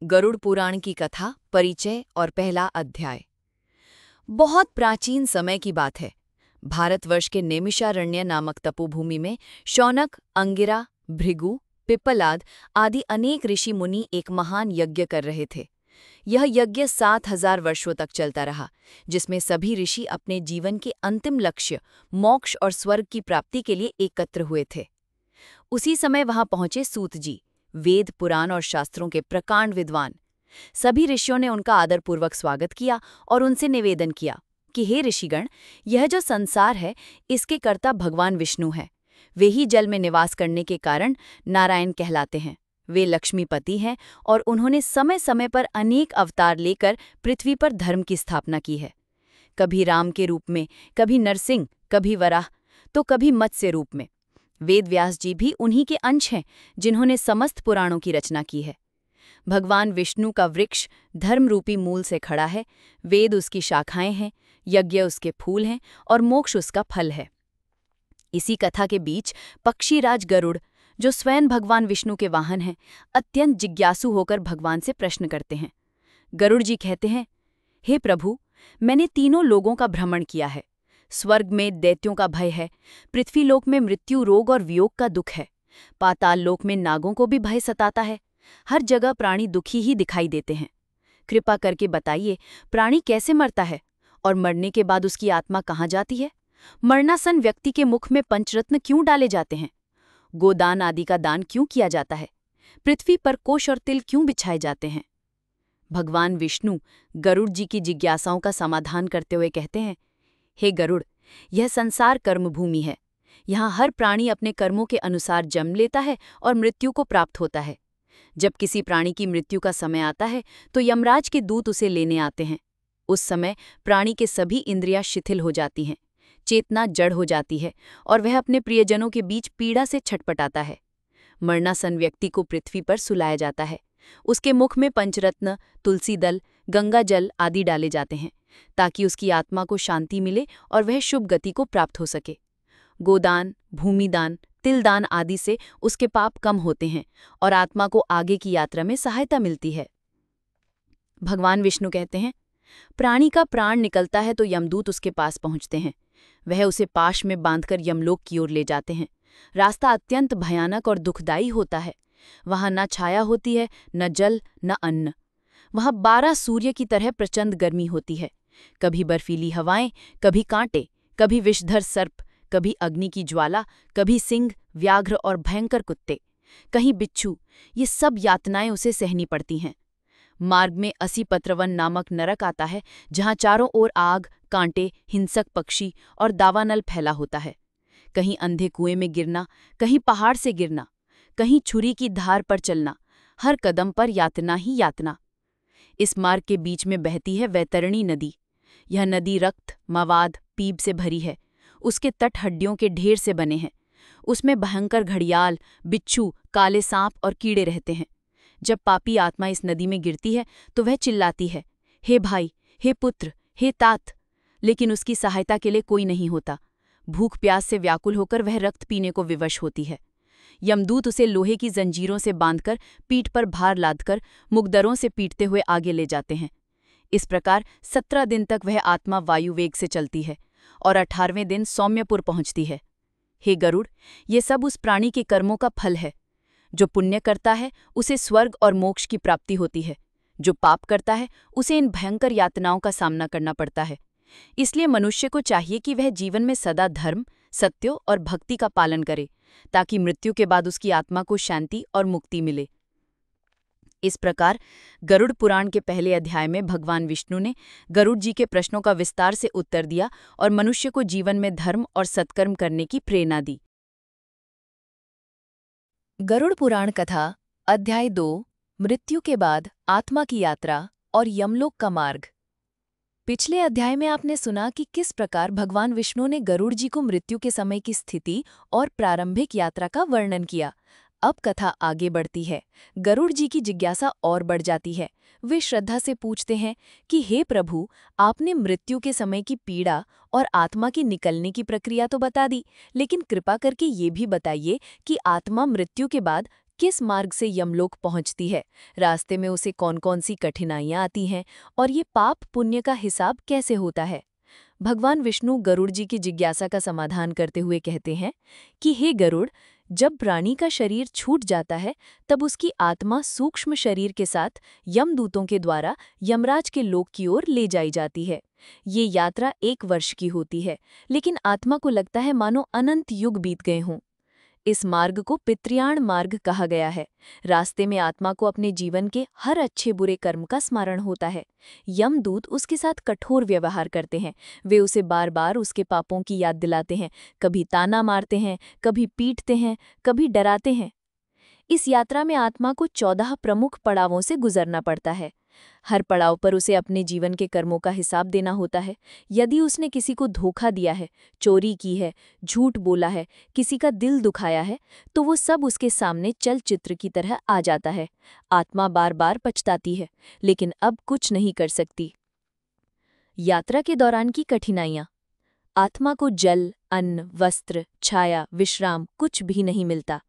गरुड़ पुराण की कथा, परिचय और पहला अध्याय। बहुत प्राचीन समय की बात है। भारतवर्ष के नैमिषारण्य नामक तपोभूमि में शौनक, अंगिरा, भृगु, पिप्पलाद आदि अनेक ऋषि मुनि एक महान यज्ञ कर रहे थे। यह यज्ञ 7,000 वर्षों तक चलता रहा, जिसमें सभी ऋषि अपने जीवन के अंतिम लक्ष्य मोक्ष और स्वर्ग की प्राप्ति के लिए एकत्र हुए थे। उसी समय वहां पहुंचे सूत जी, वेद, पुराण और शास्त्रों के प्रकांड विद्वान। सभी ऋषियों ने उनका आदरपूर्वक स्वागत किया और उनसे निवेदन किया कि हे ऋषिगण, यह जो संसार है, इसके कर्ता भगवान विष्णु है। वे ही जल में निवास करने के कारण नारायण कहलाते हैं। वे लक्ष्मीपति हैं और उन्होंने समय समय पर अनेक अवतार लेकर पृथ्वी पर धर्म की स्थापना की है। कभी राम के रूप में, कभी नरसिंह, कभी वराह, तो कभी मत्स्य रूप में। वेद व्यास जी भी उन्हीं के अंश हैं, जिन्होंने समस्त पुराणों की रचना की है। भगवान विष्णु का वृक्ष धर्मरूपी मूल से खड़ा है। वेद उसकी शाखाएं हैं, यज्ञ उसके फूल हैं और मोक्ष उसका फल है। इसी कथा के बीच पक्षीराज गरुड़, जो स्वयं भगवान विष्णु के वाहन हैं, अत्यंत जिज्ञासु होकर भगवान से प्रश्न करते हैं। गरुड़ जी कहते हैं, हे प्रभु, मैंने तीनों लोगों का भ्रमण किया है। स्वर्ग में दैत्यों का भय है, पृथ्वीलोक में मृत्यु, रोग और वियोग का दुख है, पाताल लोक में नागों को भी भय सताता है। हर जगह प्राणी दुखी ही दिखाई देते हैं। कृपा करके बताइए, प्राणी कैसे मरता है और मरने के बाद उसकी आत्मा कहाँ जाती है? मरणासन व्यक्ति के मुख में पंचरत्न क्यों डाले जाते हैं? गोदान आदि का दान क्यों किया जाता है? पृथ्वी पर कोष और तिल क्यों बिछाए जाते हैं? भगवान विष्णु गरुड़ जी की जिज्ञासाओं का समाधान करते हुए कहते हैं, हे गरुड़, यह संसार कर्मभूमि है। यहाँ हर प्राणी अपने कर्मों के अनुसार जन्म लेता है और मृत्यु को प्राप्त होता है। जब किसी प्राणी की मृत्यु का समय आता है तो यमराज के दूत उसे लेने आते हैं। उस समय प्राणी के सभी इंद्रियां शिथिल हो जाती हैं, चेतना जड़ हो जाती है और वह अपने प्रियजनों के बीच पीड़ा से छटपटाता है। मरणासन व्यक्ति को पृथ्वी पर सुलाया जाता है। उसके मुख में पंचरत्न, तुलसी दल, गंगा जल आदि डाले जाते हैं, ताकि उसकी आत्मा को शांति मिले और वह शुभ गति को प्राप्त हो सके। गोदान, भूमिदान, तिलदान आदि से उसके पाप कम होते हैं और आत्मा को आगे की यात्रा में सहायता मिलती है। भगवान विष्णु कहते हैं, प्राणी का प्राण निकलता है तो यमदूत उसके पास पहुंचते हैं। वह उसे पाश में बांधकर यमलोक की ओर ले जाते हैं। रास्ता अत्यंत भयानक और दुखदायी होता है। वहां न छाया होती है, न जल, न अन्न। वहां 12 सूर्य की तरह प्रचंड गर्मी होती है। कभी बर्फीली हवाएं, कभी कांटे, कभी विषधर सर्प, कभी अग्नि की ज्वाला, कभी सिंह, व्याघ्र और भयंकर कुत्ते, कहीं बिच्छू। ये सब यातनाएं उसे सहनी पड़ती हैं। मार्ग में असीपत्रवन नामक नरक आता है, जहां चारों ओर आग, कांटे, हिंसक पक्षी और दावानल फैला होता है। कहीं अंधे कुएं में गिरना, कहीं पहाड़ से गिरना, कहीं छुरी की धार पर चलना, हर कदम पर यातना ही यातना। इस मार्ग के बीच में बहती है वैतरणी नदी। यह नदी रक्त, मवाद, पीप से भरी है। उसके तट हड्डियों के ढेर से बने हैं। उसमें भयंकर घड़ियाल, बिच्छू, काले सांप और कीड़े रहते हैं। जब पापी आत्मा इस नदी में गिरती है तो वह चिल्लाती है, हे भाई, हे पुत्र, हे तात, लेकिन उसकी सहायता के लिए कोई नहीं होता। भूख प्यास से व्याकुल होकर वह रक्त पीने को विवश होती है। यमदूत उसे लोहे की जंजीरों से बांधकर पीठ पर भार लादकर मुगदरों से पीटते हुए आगे ले जाते हैं। इस प्रकार 17 दिन तक वह आत्मा वायु वेग से चलती है और 18वें दिन सौम्यपुर पहुंचती है। हे गरुड़, ये सब उस प्राणी के कर्मों का फल है। जो पुण्य करता है उसे स्वर्ग और मोक्ष की प्राप्ति होती है। जो पाप करता है उसे इन भयंकर यातनाओं का सामना करना पड़ता है। इसलिए मनुष्य को चाहिए कि वह जीवन में सदा धर्म, सत्य और भक्ति का पालन करे, ताकि मृत्यु के बाद उसकी आत्मा को शांति और मुक्ति मिले। इस प्रकार गरुड़ पुराण के पहले अध्याय में भगवान विष्णु ने गरुड़ जी के प्रश्नों का विस्तार से उत्तर दिया और मनुष्य को जीवन में धर्म और सत्कर्म करने की प्रेरणा दी। गरुड़ पुराण कथा, अध्याय 2, मृत्यु के बाद आत्मा की यात्रा और यमलोक का मार्ग। पिछले अध्याय में आपने सुना कि किस प्रकार भगवान विष्णु ने गरुड़ जी को मृत्यु के समय की स्थिति और प्रारंभिक यात्रा का वर्णन किया। अब कथा आगे बढ़ती है। गरुड़ जी की जिज्ञासा और बढ़ जाती है। वे श्रद्धा से पूछते हैं कि हे प्रभु, आपने मृत्यु के समय की पीड़ा और आत्मा की निकलने की प्रक्रिया तो बता दी, लेकिन कृपा करके ये भी बताइए कि आत्मा मृत्यु के बाद किस मार्ग से यमलोक पहुंचती है, रास्ते में उसे कौन-कौन सी कठिनाइयां आती हैं और ये पाप पुण्य का हिसाब कैसे होता है। भगवान विष्णु गरुड़ जी की जिज्ञासा का समाधान करते हुए कहते हैं कि हे गरुड़, जब प्राणी का शरीर छूट जाता है तब उसकी आत्मा सूक्ष्म शरीर के साथ यमदूतों के द्वारा यमराज के लोक की ओर ले जाई जाती है। ये यात्रा 1 वर्ष की होती है, लेकिन आत्मा को लगता है मानो अनंत युग बीत गए हों। इस मार्ग को पितृयाण मार्ग कहा गया है। रास्ते में आत्मा को अपने जीवन के हर अच्छे बुरे कर्म का स्मरण होता है। यमदूत उसके साथ कठोर व्यवहार करते हैं। वे उसे बार बार उसके पापों की याद दिलाते हैं, कभी ताना मारते हैं, कभी पीटते हैं, कभी डराते हैं। इस यात्रा में आत्मा को 14 प्रमुख पड़ावों से गुजरना पड़ता है। हर पड़ाव पर उसे अपने जीवन के कर्मों का हिसाब देना होता है। यदि उसने किसी को धोखा दिया है, चोरी की है, झूठ बोला है, किसी का दिल दुखाया है, तो वो सब उसके सामने चलचित्र की तरह आ जाता है। आत्मा बार बार पछताती है, लेकिन अब कुछ नहीं कर सकती। यात्रा के दौरान की कठिनाइयाँ। आत्मा को जल, अन्न, वस्त्र, छाया, विश्राम कुछ भी नहीं मिलता।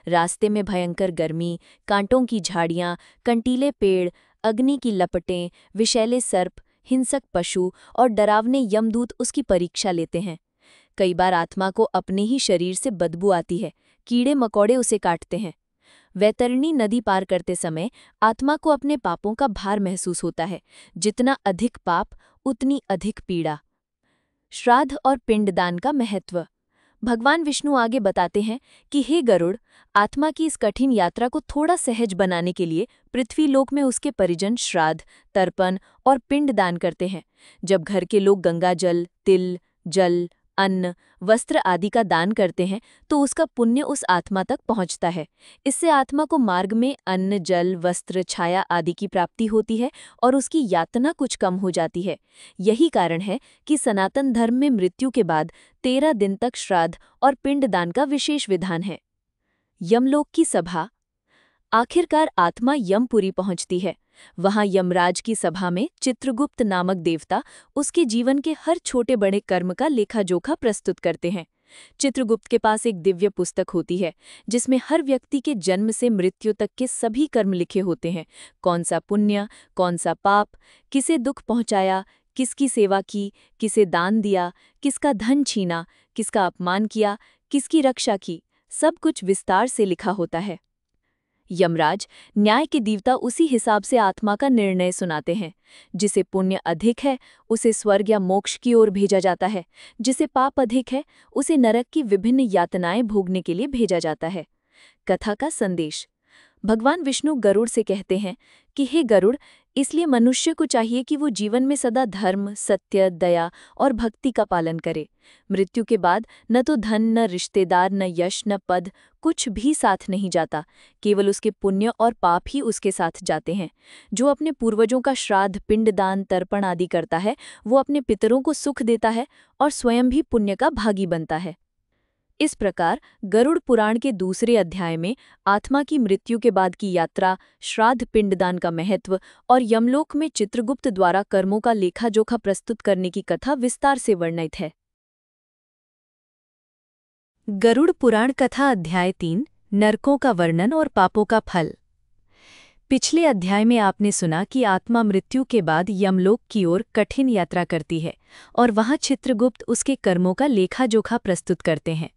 रास्ते में भयंकर गर्मी, कांटों की झाड़ियाँ, कंटीले पेड़, अग्नि की लपटें, विषैले सर्प, हिंसक पशु और डरावने यमदूत उसकी परीक्षा लेते हैं। कई बार आत्मा को अपने ही शरीर से बदबू आती है, कीड़े मकोड़े उसे काटते हैं। वैतरणी नदी पार करते समय आत्मा को अपने पापों का भार महसूस होता है। जितना अधिक पाप, उतनी अधिक पीड़ा। श्राद्ध और पिंडदान का महत्व। भगवान विष्णु आगे बताते हैं कि हे गरुड़, आत्मा की इस कठिन यात्रा को थोड़ा सहज बनाने के लिए पृथ्वीलोक में उसके परिजन श्राद्ध, तर्पण और पिंडदान करते हैं। जब घर के लोग गंगा जल, तिल, जल, अन्न, वस्त्र आदि का दान करते हैं तो उसका पुण्य उस आत्मा तक पहुंचता है। इससे आत्मा को मार्ग में अन्न, जल, वस्त्र, छाया आदि की प्राप्ति होती है और उसकी यातना कुछ कम हो जाती है। यही कारण है कि सनातन धर्म में मृत्यु के बाद 13 दिन तक श्राद्ध और पिंडदान का विशेष विधान है। यमलोक की सभा। आखिरकार आत्मा यमपुरी पहुंचती है। वहां यमराज की सभा में चित्रगुप्त नामक देवता उसके जीवन के हर छोटे बड़े कर्म का लेखा-जोखा प्रस्तुत करते हैं। चित्रगुप्त के पास एक दिव्य पुस्तक होती है जिसमें हर व्यक्ति के जन्म से मृत्यु तक के सभी कर्म लिखे होते हैं। कौन सा पुण्य, कौन सा पाप, किसे दुख पहुंचाया, किसकी सेवा की, किसे दान दिया, किसका धन छीना, किसका अपमान किया, किसकी रक्षा की, सब कुछ विस्तार से लिखा होता है। यमराज, न्याय के देवता, उसी हिसाब से आत्मा का निर्णय सुनाते हैं। जिसे पुण्य अधिक है उसे स्वर्ग या मोक्ष की ओर भेजा जाता है। जिसे पाप अधिक है उसे नरक की विभिन्न यातनाएं भोगने के लिए भेजा जाता है। कथा का संदेश। भगवान विष्णु गरुड़ से कहते हैं कि हे गरुड़, इसलिए मनुष्य को चाहिए कि वो जीवन में सदा धर्म, सत्य, दया और भक्ति का पालन करे। मृत्यु के बाद न तो धन, न रिश्तेदार, न यश, न पद, कुछ भी साथ नहीं जाता। केवल उसके पुण्य और पाप ही उसके साथ जाते हैं। जो अपने पूर्वजों का श्राद्ध, पिंडदान, तर्पण आदि करता है वो अपने पितरों को सुख देता है और स्वयं भी पुण्य का भागी बनता है। इस प्रकार गरुड़ पुराण के दूसरे अध्याय में आत्मा की मृत्यु के बाद की यात्रा, श्राद्ध, पिंडदान का महत्व और यमलोक में चित्रगुप्त द्वारा कर्मों का लेखा-जोखा प्रस्तुत करने की कथा विस्तार से वर्णित है। गरुड़ पुराण कथा अध्याय 3, नरकों का वर्णन और पापों का फल। पिछले अध्याय में आपने सुना कि आत्मा मृत्यु के बाद यमलोक की ओर कठिन यात्रा करती है और वहां चित्रगुप्त उसके कर्मों का लेखा-जोखा प्रस्तुत करते हैं।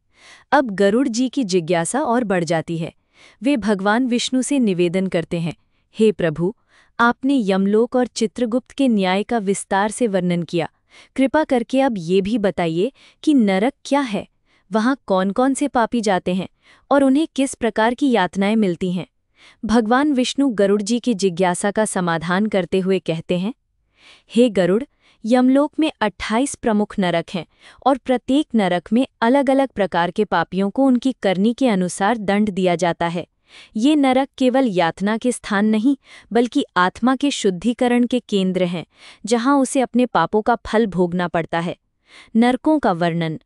अब गरुड़ जी की जिज्ञासा और बढ़ जाती है। वे भगवान विष्णु से निवेदन करते हैं, हे प्रभु, आपने यमलोक और चित्रगुप्त के न्याय का विस्तार से वर्णन किया। कृपा करके अब ये भी बताइए कि नरक क्या है, वहाँ कौन-कौन से पापी जाते हैं और उन्हें किस प्रकार की यातनाएं मिलती हैं। भगवान विष्णु गरुड़ जी की जिज्ञासा का समाधान करते हुए कहते हैं, हे गरुड़, यमलोक में 28 प्रमुख नरक हैं और प्रत्येक नरक में अलग अलग प्रकार के पापियों को उनकी करनी के अनुसार दंड दिया जाता है। ये नरक केवल यातना के स्थान नहीं बल्कि आत्मा के शुद्धिकरण के केंद्र हैं, जहां उसे अपने पापों का फल भोगना पड़ता है। नरकों का वर्णन।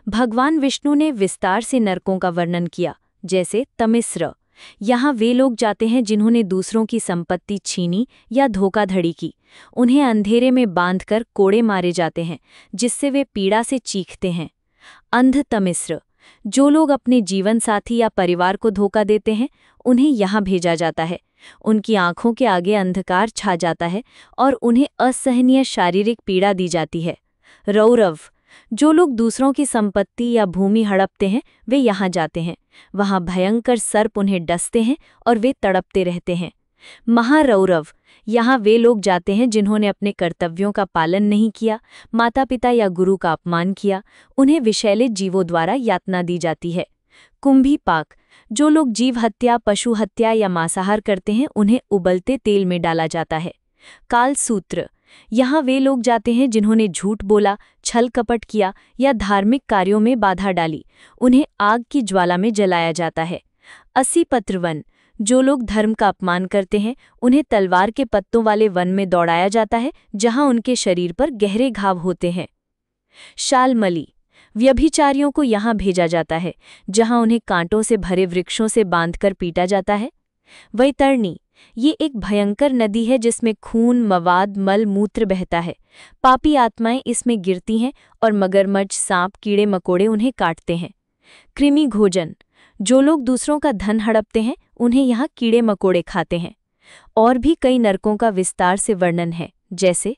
भगवान विष्णु ने विस्तार से नरकों का वर्णन किया, जैसे तमिस्र। यहाँ वे लोग जाते हैं जिन्होंने दूसरों की संपत्ति छीनी या धोखाधड़ी की। उन्हें अंधेरे में बांधकर कोड़े मारे जाते हैं, जिससे वे पीड़ा से चीखते हैं। अंध तमिस्र। जो लोग अपने जीवन साथी या परिवार को धोखा देते हैं, उन्हें यहाँ भेजा जाता है। उनकी आंखों के आगे अंधकार छा जाता है और उन्हें असहनीय शारीरिक पीड़ा दी जाती है। रौरव, जो लोग दूसरों की संपत्ति या भूमि हड़पते हैं, वे यहाँ जाते हैं। वहाँ भयंकर सर्प उन्हें डसते हैं और वे तड़पते रहते हैं। महारौरव, यहाँ वे लोग जाते हैं जिन्होंने अपने कर्तव्यों का पालन नहीं किया, माता पिता या गुरु का अपमान किया, उन्हें विषैले जीवों द्वारा यातना दी जाती है। कुंभी पाक, जो लोग जीव हत्या, पशु हत्या या मांसाहार करते हैं, उन्हें उबलते तेल में डाला जाता है। कालसूत्र, यहाँ वे लोग जाते हैं जिन्होंने झूठ बोला, छल कपट किया या धार्मिक कार्यों में बाधा डाली, उन्हें आग की ज्वाला में जलाया जाता है। अस्सी पत्र वन, जो लोग धर्म का अपमान करते हैं, उन्हें तलवार के पत्तों वाले वन में दौड़ाया जाता है, जहां उनके शरीर पर गहरे घाव होते हैं। शालमली, व्यभिचारियों को यहाँ भेजा जाता है, जहां उन्हें कांटों से भरे वृक्षों से बांधकर पीटा जाता है। वैतरणी, ये एक भयंकर नदी है जिसमें खून, मवाद, मल, मूत्र बहता है। पापी आत्माएं इसमें गिरती हैं और मगरमच्छ, सांप, कीड़े मकोड़े उन्हें काटते हैं। कृमि घोजन, जो लोग दूसरों का धन हड़पते हैं, उन्हें यहाँ कीड़े मकोड़े खाते हैं। और भी कई नरकों का विस्तार से वर्णन है, जैसे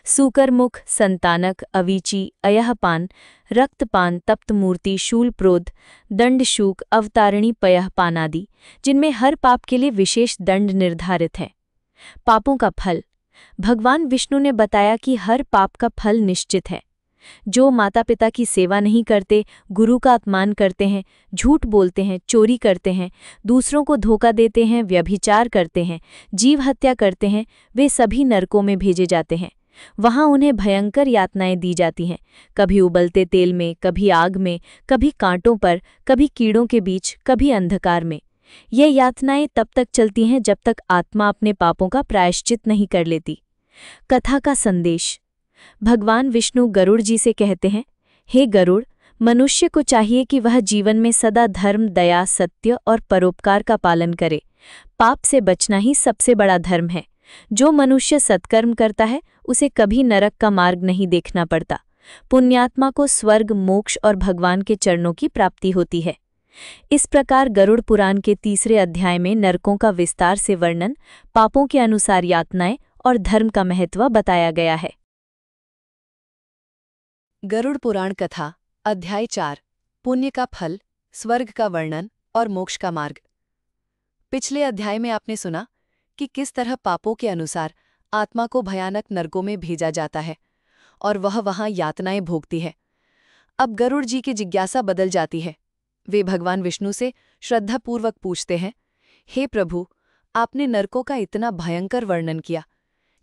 सूकरमुख, संतानक, अवीची, अयहपान, रक्तपान, तप्तमूर्ति, शूलप्रोध, दंडशूक, अवतारिणी, पयहपान आदि, जिनमें हर पाप के लिए विशेष दंड निर्धारित है। पापों का फल, भगवान विष्णु ने बताया कि हर पाप का फल निश्चित है। जो माता पिता की सेवा नहीं करते, गुरु का अपमान करते हैं, झूठ बोलते हैं, चोरी करते हैं, दूसरों को धोखा देते हैं, व्यभिचार करते हैं, जीव हत्या करते हैं, वे सभी नरकों में भेजे जाते हैं। वहां उन्हें भयंकर यातनाएं दी जाती हैं, कभी उबलते तेल में, कभी आग में, कभी कांटों पर, कभी कीड़ों के बीच, कभी अंधकार में। ये यातनाएं तब तक चलती हैं जब तक आत्मा अपने पापों का प्रायश्चित नहीं कर लेती। कथा का संदेश, भगवान विष्णु गरुड़ जी से कहते हैं, हे गरुड़, मनुष्य को चाहिए कि वह जीवन में सदा धर्म, दया, सत्य और परोपकार का पालन करे। पाप से बचना ही सबसे बड़ा धर्म है। जो मनुष्य सत्कर्म करता है, उसे कभी नरक का मार्ग नहीं देखना पड़ता। पुण्यात्मा को स्वर्ग, मोक्ष और भगवान के चरणों की प्राप्ति होती है। इस प्रकार गरुड़ पुराण के 3 अध्याय में नरकों का विस्तार से वर्णन, पापों के अनुसार यातनाएं और धर्म का महत्व बताया गया है। गरुड़ पुराण कथा अध्याय 4, पुण्य का फल, स्वर्ग का वर्णन और मोक्ष का मार्ग। पिछले अध्याय में आपने सुना कि किस तरह पापों के अनुसार आत्मा को भयानक नरकों में भेजा जाता है और वह वहां यातनाएं भोगती है। अब गरुड़ जी की जिज्ञासा बदल जाती है। वे भगवान विष्णु से श्रद्धापूर्वक पूछते हैं, हे प्रभु, आपने नरकों का इतना भयंकर वर्णन किया,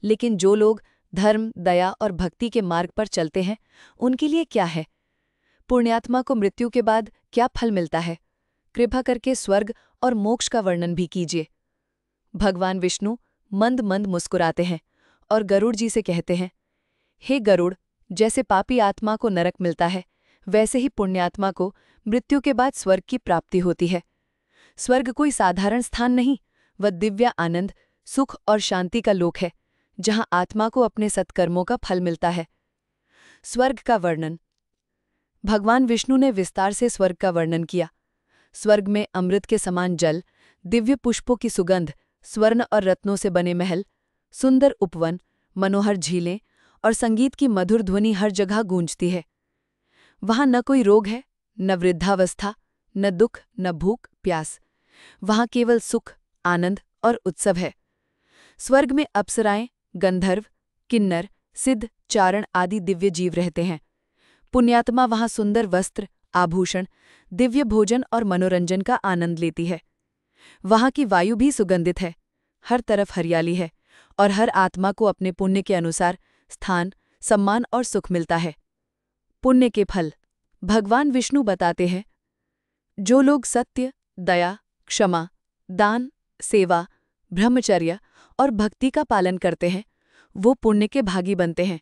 लेकिन जो लोग धर्म, दया और भक्ति के मार्ग पर चलते हैं, उनके लिए क्या है? पुण्यात्मा को मृत्यु के बाद क्या फल मिलता है? कृपा करके स्वर्ग और मोक्ष का वर्णन भी कीजिए। भगवान विष्णु मंद मंद मुस्कुराते हैं और गरुड़ जी से कहते हैं, हे गरुड़, जैसे पापी आत्मा को नरक मिलता है, वैसे ही पुण्यात्मा को मृत्यु के बाद स्वर्ग की प्राप्ति होती है। स्वर्ग कोई साधारण स्थान नहीं, वह दिव्य आनंद, सुख और शांति का लोक है, जहां आत्मा को अपने सत्कर्मों का फल मिलता है। स्वर्ग का वर्णन, भगवान विष्णु ने विस्तार से स्वर्ग का वर्णन किया। स्वर्ग में अमृत के समान जल, दिव्य पुष्पों की सुगंध, स्वर्ण और रत्नों से बने महल, सुंदर उपवन, मनोहर झीलें और संगीत की मधुर ध्वनि हर जगह गूंजती है। वहां न कोई रोग है, न वृद्धावस्था, न दुख, न भूख प्यास। वहां केवल सुख, आनंद और उत्सव है। स्वर्ग में अप्सराएं, गंधर्व, किन्नर, सिद्ध, चारण आदि दिव्य जीव रहते हैं। पुण्यात्मा वहां सुंदर वस्त्र, आभूषण, दिव्य भोजन और मनोरंजन का आनंद लेती है। वहां की वायु भी सुगंधित है, हर तरफ हरियाली है और हर आत्मा को अपने पुण्य के अनुसार स्थान, सम्मान और सुख मिलता है। पुण्य के फल, भगवान विष्णु बताते हैं, जो लोग सत्य, दया, क्षमा, दान, सेवा, ब्रह्मचर्य और भक्ति का पालन करते हैं, वो पुण्य के भागी बनते हैं।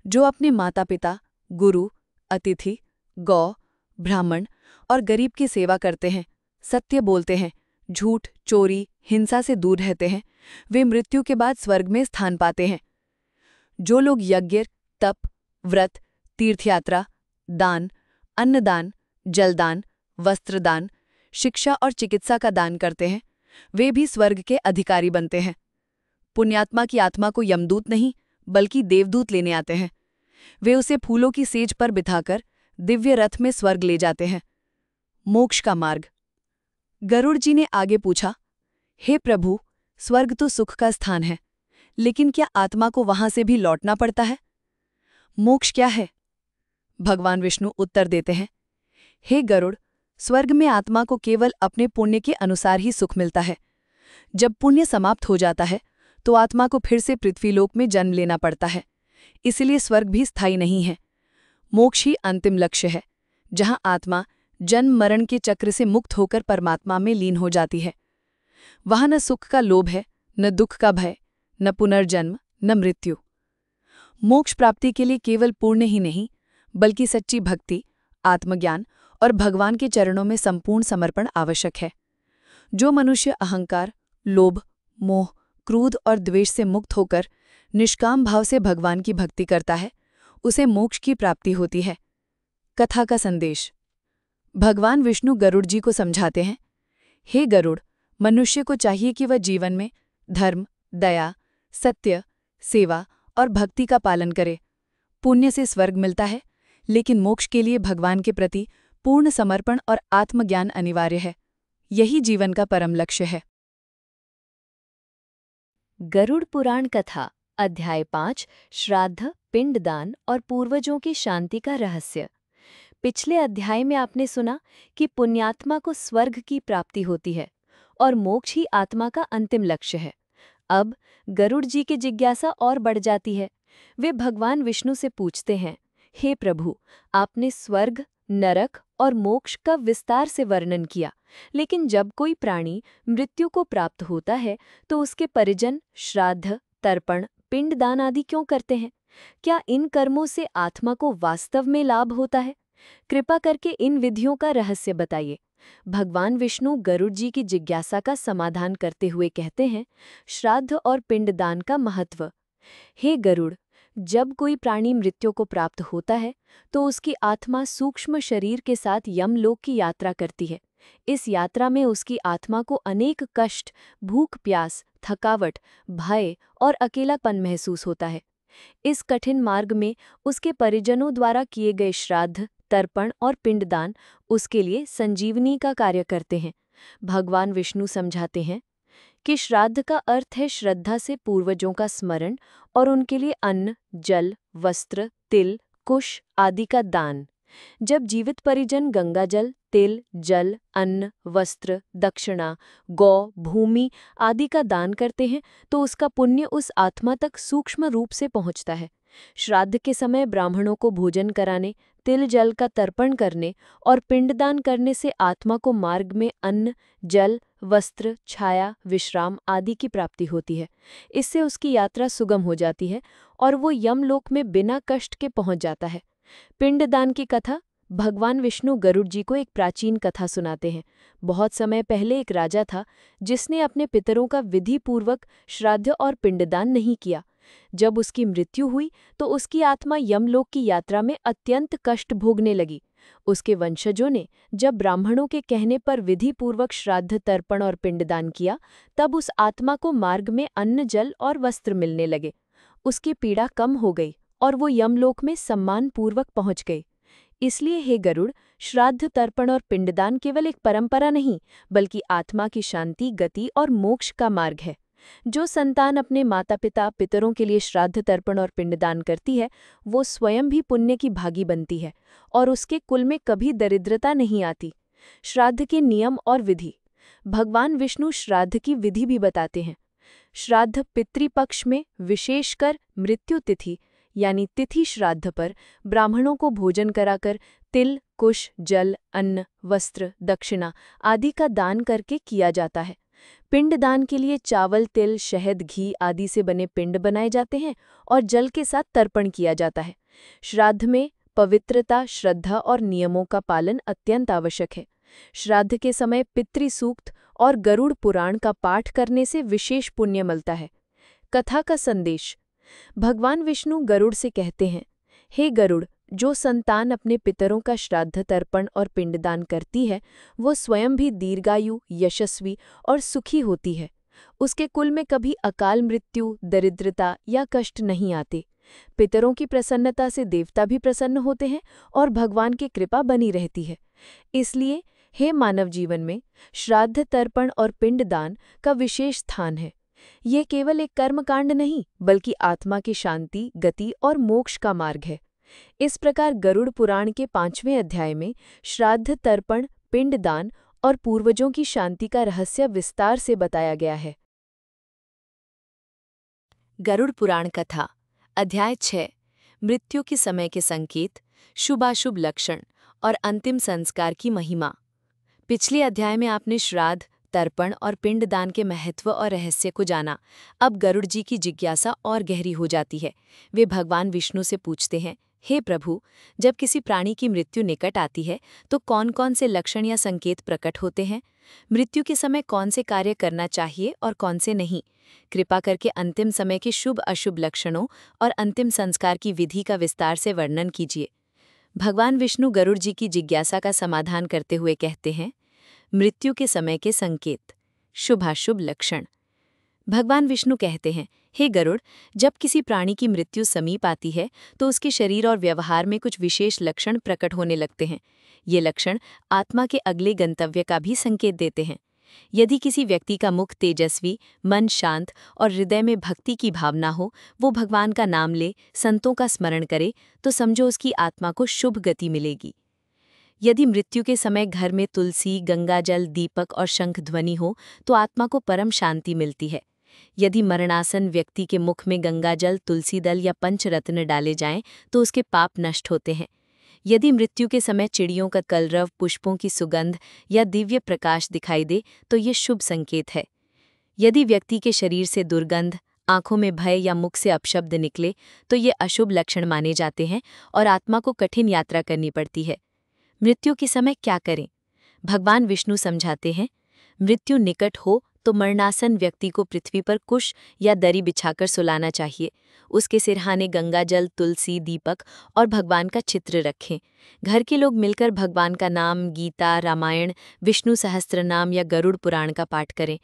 जो अपने माता पिता, गुरु, अतिथि, गौ, ब्राह्मण और गरीब की सेवा करते हैं, सत्य बोलते हैं, झूठ, चोरी, हिंसा से दूर रहते हैं, वे मृत्यु के बाद स्वर्ग में स्थान पाते हैं। जो लोग यज्ञ, तप, व्रत, तीर्थयात्रा, दान, अन्नदान, जलदान, वस्त्रदान, शिक्षा और चिकित्सा का दान करते हैं, वे भी स्वर्ग के अधिकारी बनते हैं। पुण्यात्मा की आत्मा को यमदूत नहीं, बल्कि देवदूत लेने आते हैं। वे उसे फूलों की सेज पर बिठाकर दिव्य रथ में स्वर्ग ले जाते हैं। मोक्ष का मार्ग। गरुड़ जी ने आगे पूछा, हे प्रभु, स्वर्ग तो सुख का स्थान है, लेकिन क्या आत्मा को वहां से भी लौटना पड़ता है? मोक्ष क्या है? भगवान विष्णु उत्तर देते हैं, हे गरुड़, स्वर्ग में आत्मा को केवल अपने पुण्य के अनुसार ही सुख मिलता है। जब पुण्य समाप्त हो जाता है तो आत्मा को फिर से पृथ्वीलोक में जन्म लेना पड़ता है। इसलिए स्वर्ग भी स्थायी नहीं है। मोक्ष ही अंतिम लक्ष्य है, जहां आत्मा जन्म मरण के चक्र से मुक्त होकर परमात्मा में लीन हो जाती है। वहां न सुख का लोभ है, न दुख का भय, न पुनर्जन्म, न मृत्यु। मोक्ष प्राप्ति के लिए केवल पुण्य ही नहीं, बल्कि सच्ची भक्ति, आत्मज्ञान और भगवान के चरणों में संपूर्ण समर्पण आवश्यक है। जो मनुष्य अहंकार, लोभ, मोह, क्रोध और द्वेष से मुक्त होकर निष्काम भाव से भगवान की भक्ति करता है, उसे मोक्ष की प्राप्ति होती है। कथा का संदेश। भगवान विष्णु गरुड़ जी को समझाते हैं, हे गरुड़, मनुष्य को चाहिए कि वह जीवन में धर्म, दया, सत्य, सेवा और भक्ति का पालन करे। पुण्य से स्वर्ग मिलता है, लेकिन मोक्ष के लिए भगवान के प्रति पूर्ण समर्पण और आत्मज्ञान अनिवार्य है। यही जीवन का परम लक्ष्य है। गरुड़ पुराण कथा, अध्याय 5, श्राद्ध, पिंडदान और पूर्वजों की शांति का रहस्य। पिछले अध्याय में आपने सुना कि पुण्यात्मा को स्वर्ग की प्राप्ति होती है और मोक्ष ही आत्मा का अंतिम लक्ष्य है। अब गरुड़ जी की जिज्ञासा और बढ़ जाती है। वे भगवान विष्णु से पूछते हैं, हे प्रभु, आपने स्वर्ग, नरक और मोक्ष का विस्तार से वर्णन किया, लेकिन जब कोई प्राणी मृत्यु को प्राप्त होता है तो उसके परिजन श्राद्ध, तर्पण, पिंडदान आदि क्यों करते हैं? क्या इन कर्मों से आत्मा को वास्तव में लाभ होता है? कृपा करके इन विधियों का रहस्य बताइए। भगवान विष्णु गरुड़ जी की जिज्ञासा का समाधान करते हुए कहते हैं, श्राद्ध और पिंडदान का महत्व। हे गरुड़, जब कोई प्राणी मृत्यु को प्राप्त होता है तो उसकी आत्मा सूक्ष्म शरीर के साथ यमलोक की यात्रा करती है। इस यात्रा में उसकी आत्मा को अनेक कष्ट, भूख प्यास, थकावट, भय और अकेलापन महसूस होता है। इस कठिन मार्ग में उसके परिजनों द्वारा किए गए श्राद्ध, तर्पण और पिंडदान उसके लिए संजीवनी का कार्य करते हैं। भगवान विष्णु समझाते हैं कि श्राद्ध का अर्थ है श्रद्धा से पूर्वजों का स्मरण और उनके लिए अन्न, जल, वस्त्र, तिल, कुश आदि का दान। जब जीवित परिजन गंगाजल, तिल, जल, अन्न, वस्त्र, दक्षिणा, गौ, भूमि आदि का दान करते हैं तो उसका पुण्य उस आत्मा तक सूक्ष्म रूप से पहुंचता है। श्राद्ध के समय ब्राह्मणों को भोजन कराने, तिल जल का तर्पण करने और पिंडदान करने से आत्मा को मार्ग में अन्न, जल, वस्त्र, छाया, विश्राम आदि की प्राप्ति होती है। इससे उसकी यात्रा सुगम हो जाती है और वो यमलोक में बिना कष्ट के पहुंच जाता है। पिंडदान की कथा। भगवान विष्णु गरुड़ जी को एक प्राचीन कथा सुनाते हैं। बहुत समय पहले एक राजा था जिसने अपने पितरों का विधिपूर्वक श्राद्ध और पिंडदान नहीं किया। जब उसकी मृत्यु हुई तो उसकी आत्मा यमलोक की यात्रा में अत्यंत कष्ट भोगने लगी। उसके वंशजों ने जब ब्राह्मणों के कहने पर विधिपूर्वक श्राद्ध, तर्पण और पिंडदान किया, तब उस आत्मा को मार्ग में अन्न, जल और वस्त्र मिलने लगे। उसकी पीड़ा कम हो गई और वो यमलोक में सम्मानपूर्वक पहुंच गई। इसलिए हे गरुड़, श्राद्ध, तर्पण और पिंडदान केवल एक परंपरा नहीं, बल्कि आत्मा की शांति, गति और मोक्ष का मार्ग है। जो संतान अपने माता पिता, पितरों के लिए श्राद्ध, तर्पण और पिंडदान करती है, वो स्वयं भी पुण्य की भागी बनती है और उसके कुल में कभी दरिद्रता नहीं आती। श्राद्ध के नियम और विधि। भगवान विष्णु श्राद्ध की विधि भी बताते हैं। श्राद्ध पितृपक्ष में, विशेषकर मृत्यु तिथि यानी तिथि श्राद्ध पर ब्राह्मणों को भोजन कराकर तिल, कुश, जल, अन्न, वस्त्र, दक्षिणा आदि का दान करके किया जाता है। पिंडदान के लिए चावल, तिल, शहद, घी आदि से बने पिंड बनाए जाते हैं और जल के साथ तर्पण किया जाता है। श्राद्ध में पवित्रता, श्रद्धा और नियमों का पालन अत्यंत आवश्यक है। श्राद्ध के समय पितृसूक्त और गरुड़ पुराण का पाठ करने से विशेष पुण्य मिलता है। कथा का संदेश। भगवान विष्णु गरुड़ से कहते हैं, हे गरुड़, जो संतान अपने पितरों का श्राद्ध तर्पण और पिंडदान करती है वो स्वयं भी दीर्घायु, यशस्वी और सुखी होती है। उसके कुल में कभी अकाल मृत्यु, दरिद्रता या कष्ट नहीं आते। पितरों की प्रसन्नता से देवता भी प्रसन्न होते हैं और भगवान की कृपा बनी रहती है। इसलिए हे मानव जीवन में श्राद्ध तर्पण और पिंडदान का विशेष स्थान है। ये केवल एक कर्मकांड नहीं बल्कि आत्मा की शांति, गति और मोक्ष का मार्ग है। इस प्रकार गरुड़ पुराण के 5वें अध्याय में श्राद्ध तर्पण, पिंडदान और पूर्वजों की शांति का रहस्य विस्तार से बताया गया है। गरुड़ पुराण कथा अध्याय 6 मृत्यु के समय के संकेत, शुभाशुभ लक्षण और अंतिम संस्कार की महिमा। पिछले अध्याय में आपने श्राद्ध, तर्पण और पिंडदान के महत्व और रहस्य को जाना। अब गरुड़ जी की जिज्ञासा और गहरी हो जाती है। वे भगवान विष्णु से पूछते हैं, हे प्रभु, जब किसी प्राणी की मृत्यु निकट आती है तो कौन कौन से लक्षण या संकेत प्रकट होते हैं? मृत्यु के समय कौन से कार्य करना चाहिए और कौन से नहीं? कृपा करके अंतिम समय के शुभ अशुभ लक्षणों और अंतिम संस्कार की विधि का विस्तार से वर्णन कीजिए। भगवान विष्णु गरुड़ जी की जिज्ञासा का समाधान करते हुए कहते हैं, मृत्यु के समय के संकेत, शुभाशुभ लक्षण। भगवान विष्णु कहते हैं, हे गरुड़, जब किसी प्राणी की मृत्यु समीप आती है तो उसके शरीर और व्यवहार में कुछ विशेष लक्षण प्रकट होने लगते हैं। ये लक्षण आत्मा के अगले गंतव्य का भी संकेत देते हैं। यदि किसी व्यक्ति का मुख तेजस्वी, मन शांत और हृदय में भक्ति की भावना हो, वो भगवान का नाम ले, संतों का स्मरण करे, तो समझो उसकी आत्मा को शुभ गति मिलेगी। यदि मृत्यु के समय घर में तुलसी, गंगाजल, दीपक और शंख ध्वनि हो तो आत्मा को परम शांति मिलती है। यदि मरणासन व्यक्ति के मुख में गंगाजल, तुलसी दल या पंचरत्न डाले जाएं तो उसके पाप नष्ट होते हैं। यदि मृत्यु के समय चिड़ियों का कलरव, पुष्पों की सुगंध या दिव्य प्रकाश दिखाई दे तो ये शुभ संकेत है। यदि व्यक्ति के शरीर से दुर्गंध, आंखों में भय या मुख से अपशब्द निकले तो ये अशुभ लक्षण माने जाते हैं और आत्मा को कठिन यात्रा करनी पड़ती है। मृत्यु के समय क्या करें? भगवान विष्णु समझाते हैं, मृत्यु निकट हो तो मरणासन व्यक्ति को पृथ्वी पर कुश या दरी बिछाकर सुलाना चाहिए। उसके सिरहाने गंगाजल, तुलसी, दीपक और भगवान का चित्र रखें। घर के लोग मिलकर भगवान का नाम, गीता, रामायण, विष्णु सहस्त्रनाम या गरुड़ पुराण का पाठ करें।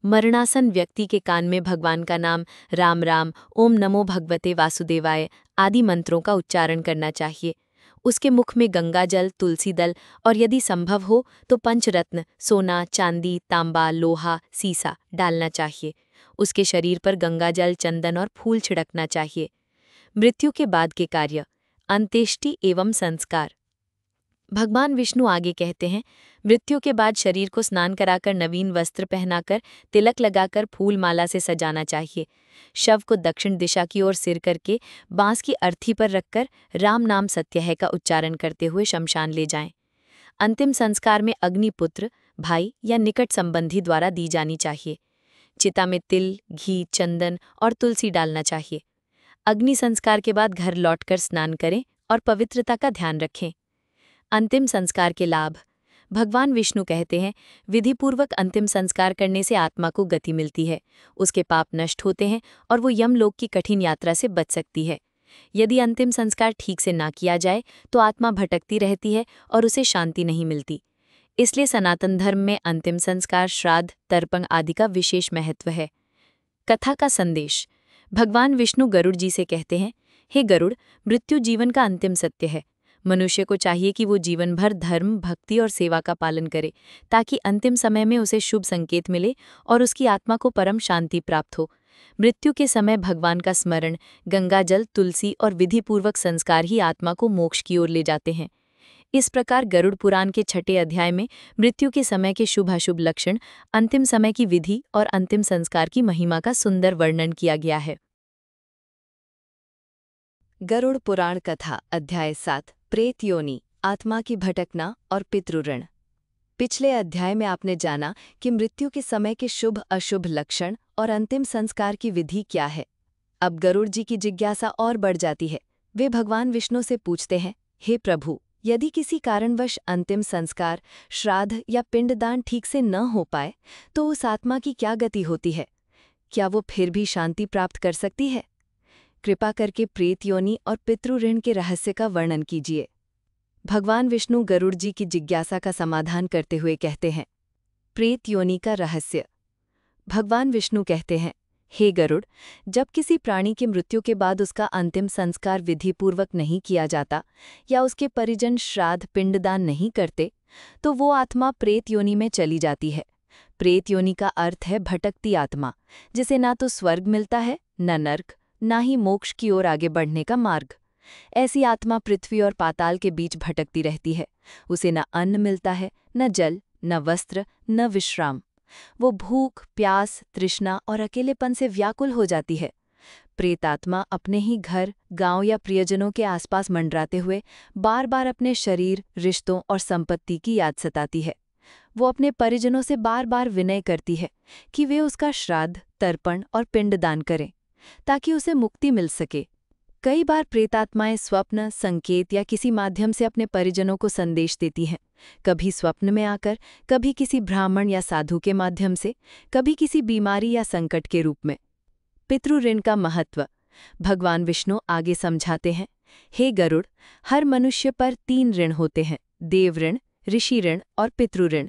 मरणासन व्यक्ति के कान में भगवान का नाम, राम राम, ओम नमो भगवते वासुदेवाय आदि मंत्रों का उच्चारण करना चाहिए। उसके मुख में गंगाजल, तुलसी दल और यदि संभव हो तो पंचरत्न, सोना, चांदी, तांबा, लोहा, सीसा डालना चाहिए। उसके शरीर पर गंगाजल, चंदन और फूल छिड़कना चाहिए। मृत्यु के बाद के कार्य, अंत्येष्टि एवं संस्कार। भगवान विष्णु आगे कहते हैं, मृत्यु के बाद शरीर को स्नान कराकर, नवीन वस्त्र पहनाकर, तिलक लगाकर फूल माला से सजाना चाहिए। शव को दक्षिण दिशा की ओर सिर करके बांस की अर्थी पर रखकर राम नाम सत्य है का उच्चारण करते हुए शमशान ले जाएं। अंतिम संस्कार में अग्निपुत्र, भाई या निकट संबंधी द्वारा दी जानी चाहिए। चिता में तिल, घी, चंदन और तुलसी डालना चाहिए। अग्नि संस्कार के बाद घर लौटकर स्नान करें और पवित्रता का ध्यान रखें। अंतिम संस्कार के लाभ। भगवान विष्णु कहते हैं, विधिपूर्वक अंतिम संस्कार करने से आत्मा को गति मिलती है, उसके पाप नष्ट होते हैं और वो यमलोक की कठिन यात्रा से बच सकती है। यदि अंतिम संस्कार ठीक से ना किया जाए तो आत्मा भटकती रहती है और उसे शांति नहीं मिलती। इसलिए सनातन धर्म में अंतिम संस्कार, श्राद्ध, तर्पण आदि का विशेष महत्व है। कथा का संदेश। भगवान विष्णु गरुड़ जी से कहते हैं, हे गरुड़, मृत्यु जीवन का अंतिम सत्य है। मनुष्य को चाहिए कि वो जीवन भर धर्म, भक्ति और सेवा का पालन करे ताकि अंतिम समय में उसे शुभ संकेत मिले और उसकी आत्मा को परम शांति प्राप्त हो। मृत्यु के समय भगवान का स्मरण, गंगाजल, तुलसी और विधिपूर्वक संस्कार ही आत्मा को मोक्ष की ओर ले जाते हैं। इस प्रकार गरुड़ पुराण के 6ठे अध्याय में मृत्यु के समय के शुभाशुभ लक्षण, अंतिम समय की विधि और अंतिम संस्कार की महिमा का सुंदर वर्णन किया गया है। गरुड़ पुराण कथा अध्याय 7 प्रेत योनि, आत्मा की भटकना और पितृऋण। पिछले अध्याय में आपने जाना कि मृत्यु के समय के शुभ अशुभ लक्षण और अंतिम संस्कार की विधि क्या है। अब गरुड़ जी की जिज्ञासा और बढ़ जाती है। वे भगवान विष्णु से पूछते हैं, हे प्रभु, यदि किसी कारणवश अंतिम संस्कार, श्राद्ध या पिंडदान ठीक से न हो पाए तो उस आत्मा की क्या गति होती है? क्या वो फिर भी शांति प्राप्त कर सकती है? कृपा करके प्रेत योनि और पितृ ऋण के रहस्य का वर्णन कीजिए। भगवान विष्णु गरुड़ जी की जिज्ञासा का समाधान करते हुए कहते हैं, प्रेत योनि का रहस्य। भगवान विष्णु कहते हैं, हे गरुड़, जब किसी प्राणी की मृत्यु के बाद उसका अंतिम संस्कार विधिपूर्वक नहीं किया जाता या उसके परिजन श्राद्ध पिंडदान नहीं करते, तो वो आत्मा प्रेत योनि में चली जाती है। प्रेत योनि का अर्थ है भटकती आत्मा, जिसे ना तो स्वर्ग मिलता है, न नर्क, ना ही मोक्ष की ओर आगे बढ़ने का मार्ग। ऐसी आत्मा पृथ्वी और पाताल के बीच भटकती रहती है। उसे न अन्न मिलता है, न जल, न वस्त्र, न विश्राम। वो भूख, प्यास, तृष्णा और अकेलेपन से व्याकुल हो जाती है। प्रेतात्मा अपने ही घर, गांव या प्रियजनों के आसपास मंडराते हुए बार बार अपने शरीर, रिश्तों और संपत्ति की याद सताती है। वो अपने परिजनों से बार बार विनय करती है कि वे उसका श्राद्ध, तर्पण और पिंडदान करें, ताकि उसे मुक्ति मिल सके। कई बार प्रेतात्माएं स्वप्न, संकेत या किसी माध्यम से अपने परिजनों को संदेश देती हैं, कभी स्वप्न में आकर, कभी किसी ब्राह्मण या साधु के माध्यम से, कभी किसी बीमारी या संकट के रूप में। पितृ ऋण का महत्व भगवान विष्णु आगे समझाते हैं, हे गरुड़, हर मनुष्य पर 3 ऋण होते हैं, देव ऋण, ऋषि ऋण और पितृ ऋण।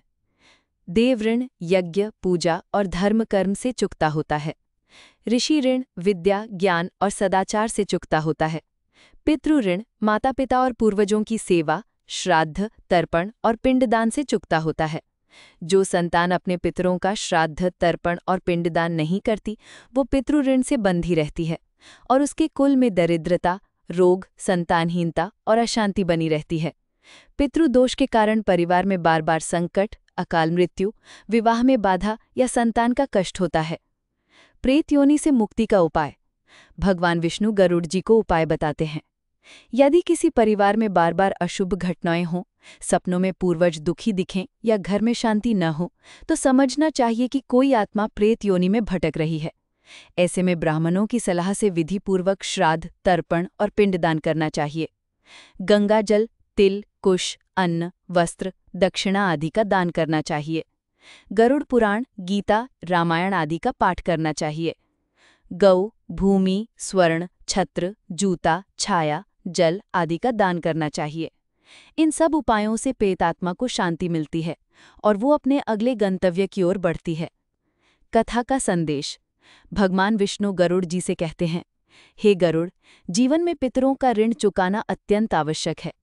देव ऋण यज्ञ, पूजा और धर्म कर्म से चुकता होता है। ऋषि ऋण विद्या, ज्ञान और सदाचार से चुकता होता है। पितृ ऋण माता पिता और पूर्वजों की सेवा, श्राद्ध, तर्पण और पिंडदान से चुकता होता है। जो संतान अपने पितरों का श्राद्ध, तर्पण और पिंडदान नहीं करती, वो पितृ ऋण से बंधी रहती है और उसके कुल में दरिद्रता, रोग, संतानहीनता और अशांति बनी रहती है। पितृदोष के कारण परिवार में बार बार संकट, अकाल मृत्यु, विवाह में बाधा या संतान का कष्ट होता है। प्रेत योनि से मुक्ति का उपाय भगवान विष्णु गरुड़ जी को उपाय बताते हैं। यदि किसी परिवार में बार बार अशुभ घटनाएं हों, सपनों में पूर्वज दुखी दिखें या घर में शांति न हो, तो समझना चाहिए कि कोई आत्मा प्रेत योनि में भटक रही है। ऐसे में ब्राह्मणों की सलाह से विधिपूर्वक श्राद्ध, तर्पण और पिंडदान करना चाहिए। गंगा जल, तिल, कुश, अन्न, वस्त्र, दक्षिणा आदि का दान करना चाहिए। गरुड़ पुराण, गीता, रामायण आदि का पाठ करना चाहिए। गौ, भूमि, स्वर्ण, छत्र, जूता, छाया, जल आदि का दान करना चाहिए। इन सब उपायों से प्रेतात्मा को शांति मिलती है और वो अपने अगले गंतव्य की ओर बढ़ती है। कथा का संदेश भगवान विष्णु गरुड़ जी से कहते हैं, हे गरुड़, जीवन में पितरों का ऋण चुकाना अत्यंत आवश्यक है।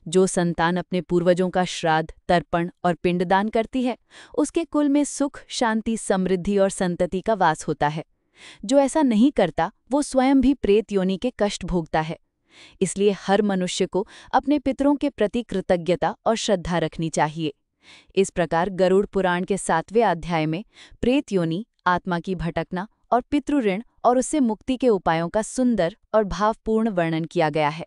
जो संतान अपने पूर्वजों का श्राद्ध, तर्पण और पिंडदान करती है, उसके कुल में सुख, शांति, समृद्धि और संतति का वास होता है। जो ऐसा नहीं करता, वो स्वयं भी प्रेत योनि के कष्ट भोगता है। इसलिए हर मनुष्य को अपने पितरों के प्रति कृतज्ञता और श्रद्धा रखनी चाहिए। इस प्रकार गरुड़ पुराण के 7वें अध्याय में प्रेत योनि, आत्मा की भटकना और पितृ ऋण और उससे मुक्ति के उपायों का सुंदर और भावपूर्ण वर्णन किया गया है।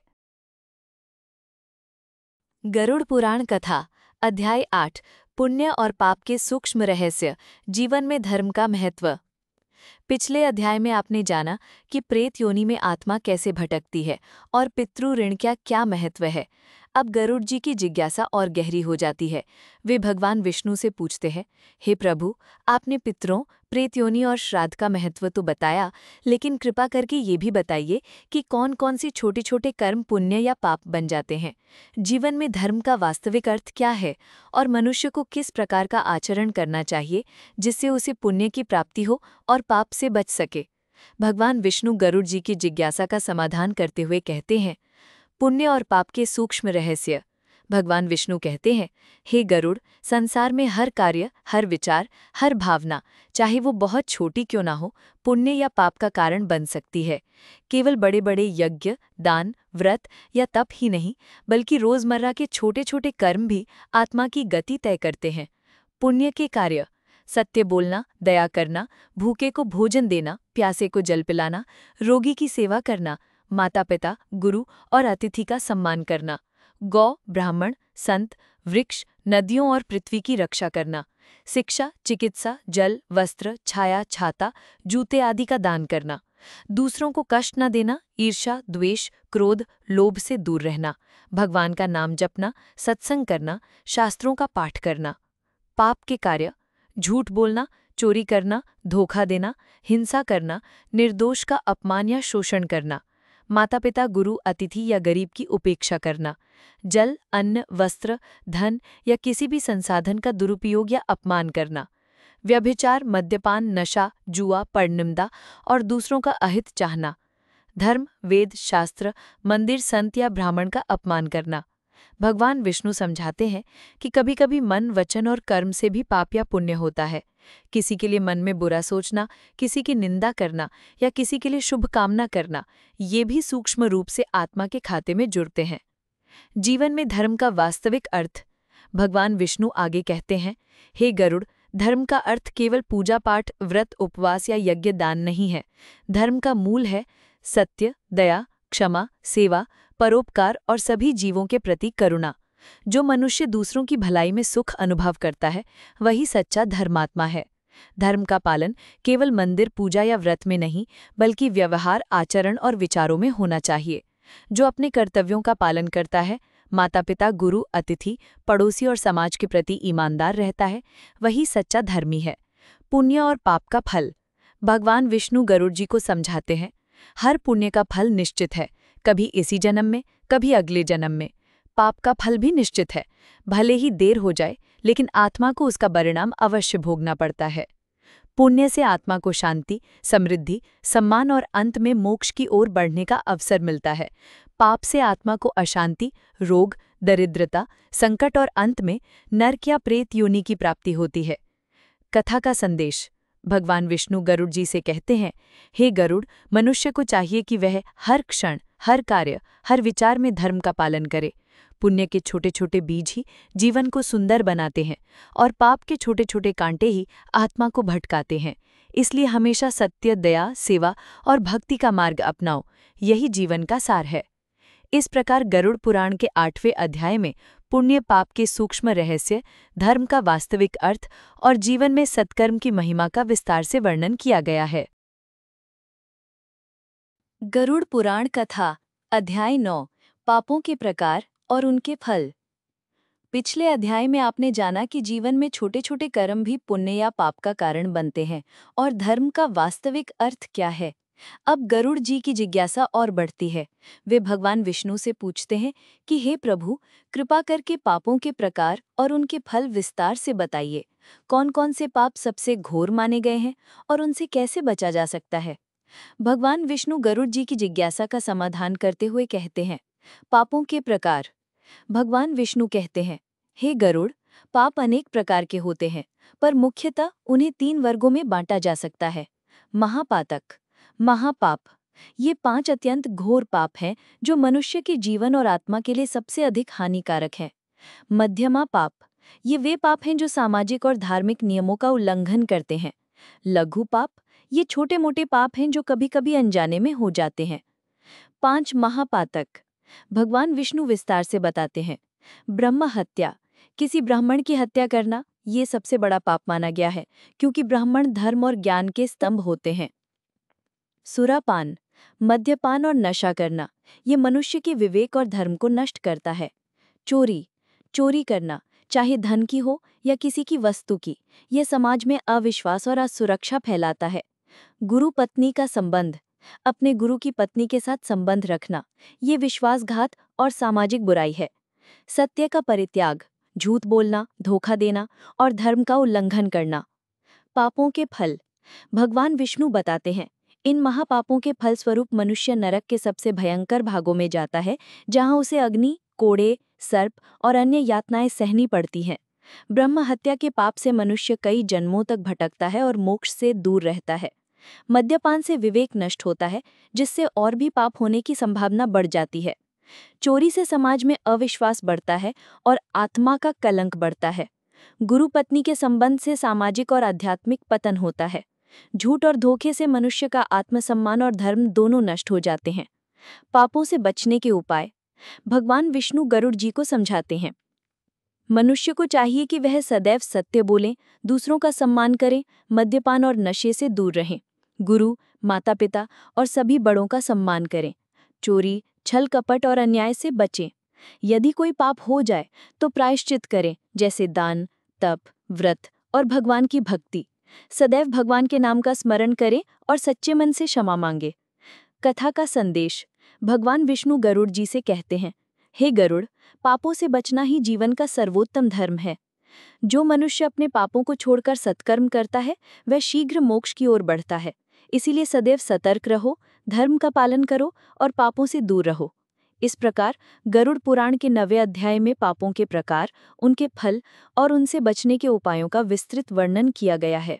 गरुड़ पुराण कथा अध्याय 8 पुण्य और पाप के सूक्ष्म रहस्य, जीवन में धर्म का महत्व। पिछले अध्याय में आपने जाना कि प्रेत योनि में आत्मा कैसे भटकती है और पितृ ऋण का क्या महत्व है। अब गरुड़ जी की जिज्ञासा और गहरी हो जाती है। वे भगवान विष्णु से पूछते हैं, हे प्रभु, आपने पितरों, प्रेत योनि और श्राद्ध का महत्व तो बताया, लेकिन कृपा करके ये भी बताइए कि कौन कौन सी छोटे छोटे कर्म पुण्य या पाप बन जाते हैं। जीवन में धर्म का वास्तविक अर्थ क्या है और मनुष्य को किस प्रकार का आचरण करना चाहिए जिससे उसे पुण्य की प्राप्ति हो और पाप से बच सके। भगवान विष्णु गरुड़ जी की जिज्ञासा का समाधान करते हुए कहते हैं, पुण्य और पाप के सूक्ष्म रहस्य। भगवान विष्णु कहते हैं, हे गरुड़, संसार में हर कार्य, हर विचार, हर भावना, चाहे वो बहुत छोटी क्यों ना हो, पुण्य या पाप का कारण बन सकती है। केवल बड़े बड़े यज्ञ, दान, व्रत या तप ही नहीं, बल्कि रोजमर्रा के छोटे छोटे कर्म भी आत्मा की गति तय करते हैं। पुण्य के कार्य: सत्य बोलना, दया करना, भूखे को भोजन देना, प्यासे को जल पिलाना, रोगी की सेवा करना, माता पिता, गुरु और अतिथि का सम्मान करना, गौ, ब्राह्मण, संत, वृक्ष, नदियों और पृथ्वी की रक्षा करना, शिक्षा, चिकित्सा, जल, वस्त्र, छाया, छाता, जूते आदि का दान करना, दूसरों को कष्ट न देना, ईर्ष्या, द्वेष, क्रोध, लोभ से दूर रहना, भगवान का नाम जपना, सत्संग करना, शास्त्रों का पाठ करना। पाप के कार्य: झूठ बोलना, चोरी करना, धोखा देना, हिंसा करना, निर्दोष का अपमान या शोषण करना, माता पिता, गुरु, अतिथि या गरीब की उपेक्षा करना, जल, अन्न, वस्त्र, धन या किसी भी संसाधन का दुरुपयोग या अपमान करना, व्यभिचार, मद्यपान, नशा, जुआ, परनिंदा और दूसरों का अहित चाहना, धर्म, वेद, शास्त्र, मंदिर, संत या ब्राह्मण का अपमान करना। भगवान विष्णु समझाते हैं कि कभी-कभी मन, वचन और कर्म से भी पाप या पुण्य होता है। किसी के लिए मन में बुरा सोचना, किसी की निंदा करना या किसी के लिए शुभ कामना करना, ये भी सूक्ष्म रूप से आत्मा के खाते में जुड़ते हैं। जीवन में धर्म का वास्तविक अर्थ। भगवान विष्णु आगे कहते हैं, हे गरुड़, धर्म का अर्थ केवल पूजा पाठ, व्रत, उपवास या यज्ञ दान नहीं है। धर्म का मूल है सत्य, दया, क्षमा, सेवा, परोपकार और सभी जीवों के प्रति करुणा। जो मनुष्य दूसरों की भलाई में सुख अनुभव करता है, वही सच्चा धर्मात्मा है। धर्म का पालन केवल मंदिर, पूजा या व्रत में नहीं, बल्कि व्यवहार, आचरण और विचारों में होना चाहिए। जो अपने कर्तव्यों का पालन करता है, माता पिता, गुरु, अतिथि, पड़ोसी और समाज के प्रति ईमानदार रहता है, वही सच्चा धर्मी है। पुण्य और पाप का फल। भगवान विष्णु गरुड़ जी को समझाते हैं, हर पुण्य का फल निश्चित है, कभी इसी जन्म में, कभी अगले जन्म में। पाप का फल भी निश्चित है, भले ही देर हो जाए, लेकिन आत्मा को उसका परिणाम अवश्य भोगना पड़ता है। पुण्य से आत्मा को शांति, समृद्धि, सम्मान और अंत में मोक्ष की ओर बढ़ने का अवसर मिलता है। पाप से आत्मा को अशांति, रोग, दरिद्रता, संकट और अंत में नरक या प्रेत योनि की प्राप्ति होती है। कथा का संदेश। भगवान विष्णु गरुड़ जी से कहते हैं, हे गरुड़, मनुष्य को चाहिए कि वह हर क्षण, हर कार्य, हर विचार में धर्म का पालन करे। पुण्य के छोटे छोटे बीज ही जीवन को सुंदर बनाते हैं और पाप के छोटे छोटे कांटे ही आत्मा को भटकाते हैं। इसलिए हमेशा सत्य, दया, सेवा और भक्ति का मार्ग अपनाओ, यही जीवन का सार है। इस प्रकार गरुड़ पुराण के 8वें अध्याय में पुण्य पाप के सूक्ष्म रहस्य, धर्म का वास्तविक अर्थ और जीवन में सत्कर्म की महिमा का विस्तार से वर्णन किया गया है। गरुड़ पुराण कथा, अध्याय 9, पापों के प्रकार और उनके फल। पिछले अध्याय में आपने जाना कि जीवन में छोटे छोटे कर्म भी पुण्य या पाप का कारण बनते हैं और धर्म का वास्तविक अर्थ क्या है। अब गरुड़ जी की जिज्ञासा और बढ़ती है। वे भगवान विष्णु से पूछते हैं कि हे प्रभु, कृपा करके पापों के प्रकार और उनके फल विस्तार से बताइए। कौन कौन से पाप सबसे घोर माने गए हैं और उनसे कैसे बचा जा सकता है। भगवान विष्णु गरुड़ जी की जिज्ञासा का समाधान करते हुए कहते हैं, पापों के प्रकार। भगवान विष्णु कहते हैं, हे गरुड़, पाप अनेक प्रकार के होते हैं, पर मुख्यतः उन्हें 3 वर्गों में बांटा जा सकता है। महापातक, महापाप, ये 5 अत्यंत घोर पाप हैं जो मनुष्य के जीवन और आत्मा के लिए सबसे अधिक हानिकारक हैं। मध्यमा पाप, ये वे पाप हैं जो सामाजिक और धार्मिक नियमों का उल्लंघन करते हैं। लघु पाप, ये छोटे मोटे पाप हैं जो कभी कभी अनजाने में हो जाते हैं। 5 महापातक। भगवान विष्णु विस्तार से बताते हैं, ब्रह्म हत्या, किसी ब्राह्मण की हत्या करना, ये सबसे बड़ा पाप माना गया है, क्योंकि ब्राह्मण धर्म और ज्ञान के स्तंभ होते हैं। सुरापान, मद्यपान और नशा करना, ये मनुष्य के विवेक और धर्म को नष्ट करता है। चोरी, चोरी करना, चाहे धन की हो या किसी की वस्तु की, यह समाज में अविश्वास और असुरक्षा फैलाता है। गुरु पत्नी का संबंध, अपने गुरु की पत्नी के साथ संबंध रखना, ये विश्वासघात और सामाजिक बुराई है। सत्य का परित्याग, झूठ बोलना, धोखा देना और धर्म का उल्लंघन करना। पापों के फल। भगवान विष्णु बताते हैं, इन महापापों के फलस्वरूप मनुष्य नरक के सबसे भयंकर भागों में जाता है, जहां उसे अग्नि, कोड़े, सर्प और अन्य यातनाएं सहनी पड़ती हैं। ब्रह्म हत्या के पाप से मनुष्य कई जन्मों तक भटकता है और मोक्ष से दूर रहता है। मद्यपान से विवेक नष्ट होता है, जिससे और भी पाप होने की संभावना बढ़ जाती है। चोरी से समाज में अविश्वास बढ़ता है और आत्मा का कलंक बढ़ता है। गुरु पत्नी के संबंध से सामाजिक और आध्यात्मिक पतन होता है। झूठ और धोखे से मनुष्य का आत्मसम्मान और धर्म दोनों नष्ट हो जाते हैं। पापों से बचने के उपाय। भगवान विष्णु गरुड़ जी को समझाते हैं, मनुष्य को चाहिए कि वह सदैव सत्य बोलें, दूसरों का सम्मान करें, मद्यपान और नशे से दूर रहें, गुरु, माता पिता और सभी बड़ों का सम्मान करें, चोरी, छल कपट और अन्याय से बचें। यदि कोई पाप हो जाए तो प्रायश्चित करें, जैसे दान, तप, व्रत और भगवान की भक्ति। सदैव भगवान के नाम का स्मरण करें और सच्चे मन से क्षमा मांगे। कथा का संदेश। भगवान विष्णु गरुड़ जी से कहते हैं, हे गरुड़, पापों से बचना ही जीवन का सर्वोत्तम धर्म है। जो मनुष्य अपने पापों को छोड़कर सत्कर्म करता है वह शीघ्र मोक्ष की ओर बढ़ता है। इसीलिए सदैव सतर्क रहो, धर्म का पालन करो और पापों से दूर रहो। इस प्रकार गरुड़ पुराण के 9वें अध्याय में पापों के प्रकार, उनके फल और उनसे बचने के उपायों का विस्तृत वर्णन किया गया है।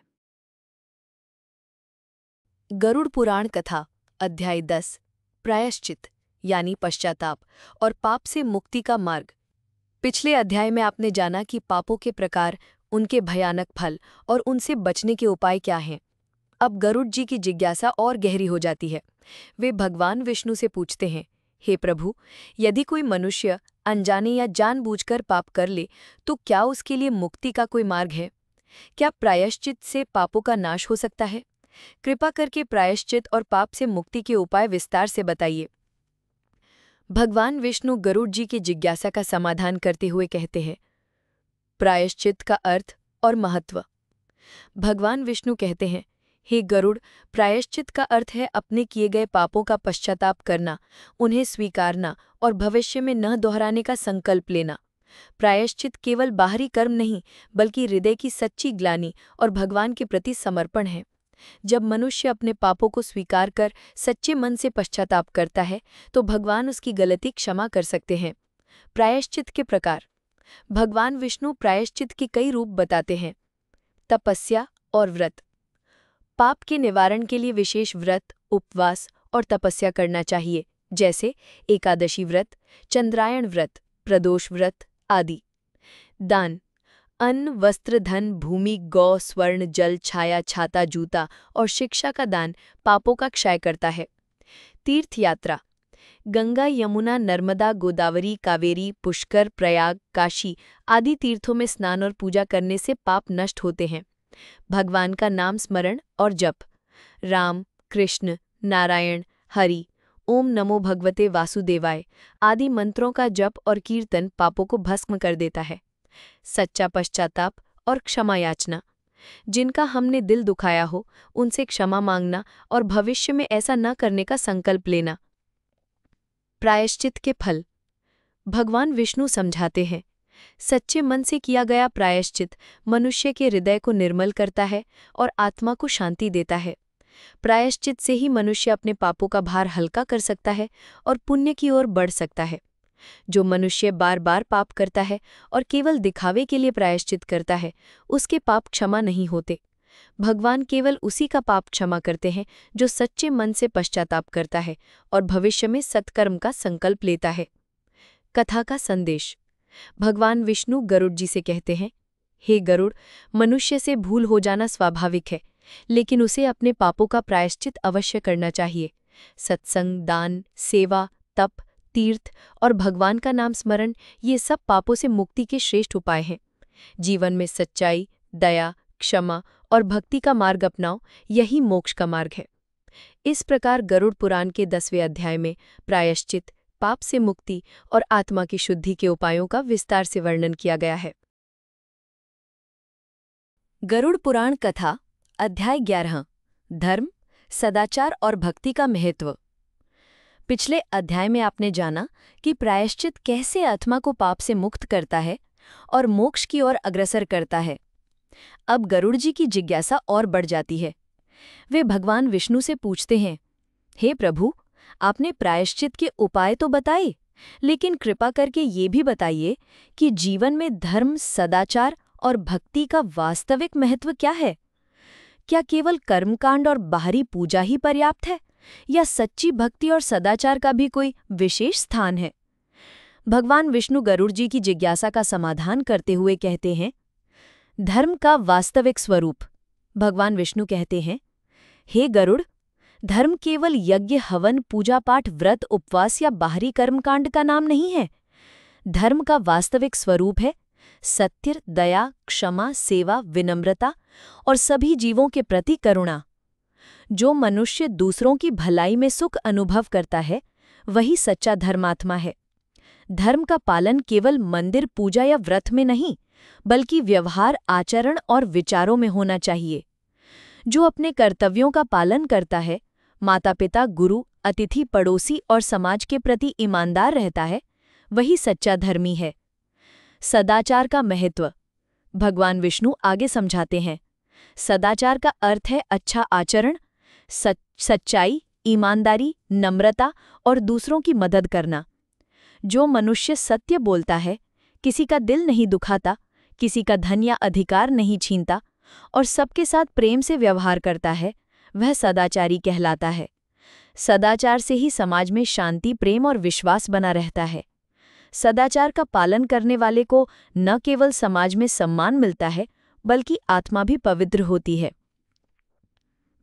गरुड़ पुराण कथा अध्याय 10 प्रायश्चित यानी पश्चाताप और पाप से मुक्ति का मार्ग। पिछले अध्याय में आपने जाना कि पापों के प्रकार, उनके भयानक फल और उनसे बचने के उपाय क्या हैं। अब गरुड़ जी की जिज्ञासा और गहरी हो जाती है। वे भगवान विष्णु से पूछते हैं, हे प्रभु, यदि कोई मनुष्य अनजाने या जानबूझकर पाप कर ले तो क्या उसके लिए मुक्ति का कोई मार्ग है? क्या प्रायश्चित से पापों का नाश हो सकता है? कृपा करके प्रायश्चित और पाप से मुक्ति के उपाय विस्तार से बताइए। भगवान विष्णु गरुड़ जी की जिज्ञासा का समाधान करते हुए कहते हैं, प्रायश्चित का अर्थ और महत्व। भगवान विष्णु कहते हैं, हे गरुड़, प्रायश्चित का अर्थ है अपने किए गए पापों का पश्चाताप करना, उन्हें स्वीकारना और भविष्य में न दोहराने का संकल्प लेना। प्रायश्चित केवल बाहरी कर्म नहीं, बल्कि हृदय की सच्ची ग्लानि और भगवान के प्रति समर्पण है। जब मनुष्य अपने पापों को स्वीकार कर सच्चे मन से पश्चाताप करता है तो भगवान उसकी गलती क्षमा कर सकते हैं। प्रायश्चित के प्रकार। भगवान विष्णु प्रायश्चित के कई रूप बताते हैं। तपस्या और व्रत। पाप के निवारण के लिए विशेष व्रत, उपवास और तपस्या करना चाहिए, जैसे एकादशी व्रत, चंद्रायण व्रत, प्रदोष व्रत आदि। दान। अन्न, वस्त्र, धन, भूमि, गौ, स्वर्ण, जल, छाया, छाता, जूता और शिक्षा का दान पापों का क्षय करता है। तीर्थ यात्रा। गंगा, यमुना, नर्मदा, गोदावरी, कावेरी, पुष्कर, प्रयाग, काशी आदि तीर्थों में स्नान और पूजा करने से पाप नष्ट होते हैं। भगवान का नाम स्मरण और जप। राम, कृष्ण, नारायण, हरि, ओम नमो भगवते वासुदेवाय आदि मंत्रों का जप और कीर्तन पापों को भस्म कर देता है। सच्चा पश्चाताप और क्षमा याचना। जिनका हमने दिल दुखाया हो उनसे क्षमा मांगना और भविष्य में ऐसा न करने का संकल्प लेना। प्रायश्चित के फल। भगवान विष्णु समझाते हैं, सच्चे मन से किया गया प्रायश्चित मनुष्य के हृदय को निर्मल करता है और आत्मा को शांति देता है। प्रायश्चित से ही मनुष्य अपने पापों का भार हल्का कर सकता है और पुण्य की ओर बढ़ सकता है। जो मनुष्य बार बार पाप करता है और केवल दिखावे के लिए प्रायश्चित करता है, उसके पाप क्षमा नहीं होते। भगवान केवल उसी का पाप क्षमा करते हैं जो सच्चे मन से पश्चाताप करता है और भविष्य में सत्कर्म का संकल्प लेता है। कथा का संदेश। भगवान विष्णु गरुड़ जी से कहते हैं, हे गरुड़, मनुष्य से भूल हो जाना स्वाभाविक है, लेकिन उसे अपने पापों का प्रायश्चित अवश्य करना चाहिए। सत्संग, दान, सेवा, तप, तीर्थ और भगवान का नाम स्मरण, ये सब पापों से मुक्ति के श्रेष्ठ उपाय हैं। जीवन में सच्चाई, दया, क्षमा और भक्ति का मार्ग अपनाओ, यही मोक्ष का मार्ग है। इस प्रकार गरुड़ पुराण के 10वें अध्याय में प्रायश्चित, पाप से मुक्ति और आत्मा की शुद्धि के उपायों का विस्तार से वर्णन किया गया है। गरुड़ पुराण कथा अध्याय 11 धर्म, सदाचार और भक्ति का महत्व। पिछले अध्याय में आपने जाना कि प्रायश्चित कैसे आत्मा को पाप से मुक्त करता है और मोक्ष की ओर अग्रसर करता है। अब गरुड़ जी की जिज्ञासा और बढ़ जाती है। वे भगवान विष्णु से पूछते हैं, हे प्रभु, आपने प्रायश्चित के उपाय तो बताए, लेकिन कृपा करके ये भी बताइए कि जीवन में धर्म, सदाचार और भक्ति का वास्तविक महत्व क्या है? क्या केवल कर्मकांड और बाहरी पूजा ही पर्याप्त है, या सच्ची भक्ति और सदाचार का भी कोई विशेष स्थान है? भगवान विष्णु गरुड़ जी की जिज्ञासा का समाधान करते हुए कहते हैं, धर्म का वास्तविक स्वरूप। भगवान विष्णु कहते हैं, हे गरुड़, धर्म केवल यज्ञ, हवन, पूजा पाठ, व्रत, उपवास या बाहरी कर्मकांड का नाम नहीं है। धर्म का वास्तविक स्वरूप है सत्य, दया, क्षमा, सेवा, विनम्रता और सभी जीवों के प्रति करुणा। जो मनुष्य दूसरों की भलाई में सुख अनुभव करता है, वही सच्चा धर्मात्मा है। धर्म का पालन केवल मंदिर, पूजा या व्रत में नहीं, बल्कि व्यवहार, आचरण और विचारों में होना चाहिए। जो अपने कर्तव्यों का पालन करता है, माता पिता, गुरु, अतिथि, पड़ोसी और समाज के प्रति ईमानदार रहता है, वही सच्चा धर्मी है। सदाचार का महत्व भगवान विष्णु आगे समझाते हैं। सदाचार का अर्थ है अच्छा आचरण, सच्चाई, ईमानदारी, नम्रता और दूसरों की मदद करना। जो मनुष्य सत्य बोलता है, किसी का दिल नहीं दुखाता, किसी का धन या अधिकार नहीं छीनता और सबके साथ प्रेम से व्यवहार करता है, वह सदाचारी कहलाता है। सदाचार से ही समाज में शांति, प्रेम और विश्वास बना रहता है। सदाचार का पालन करने वाले को न केवल समाज में सम्मान मिलता है, बल्कि आत्मा भी पवित्र होती है।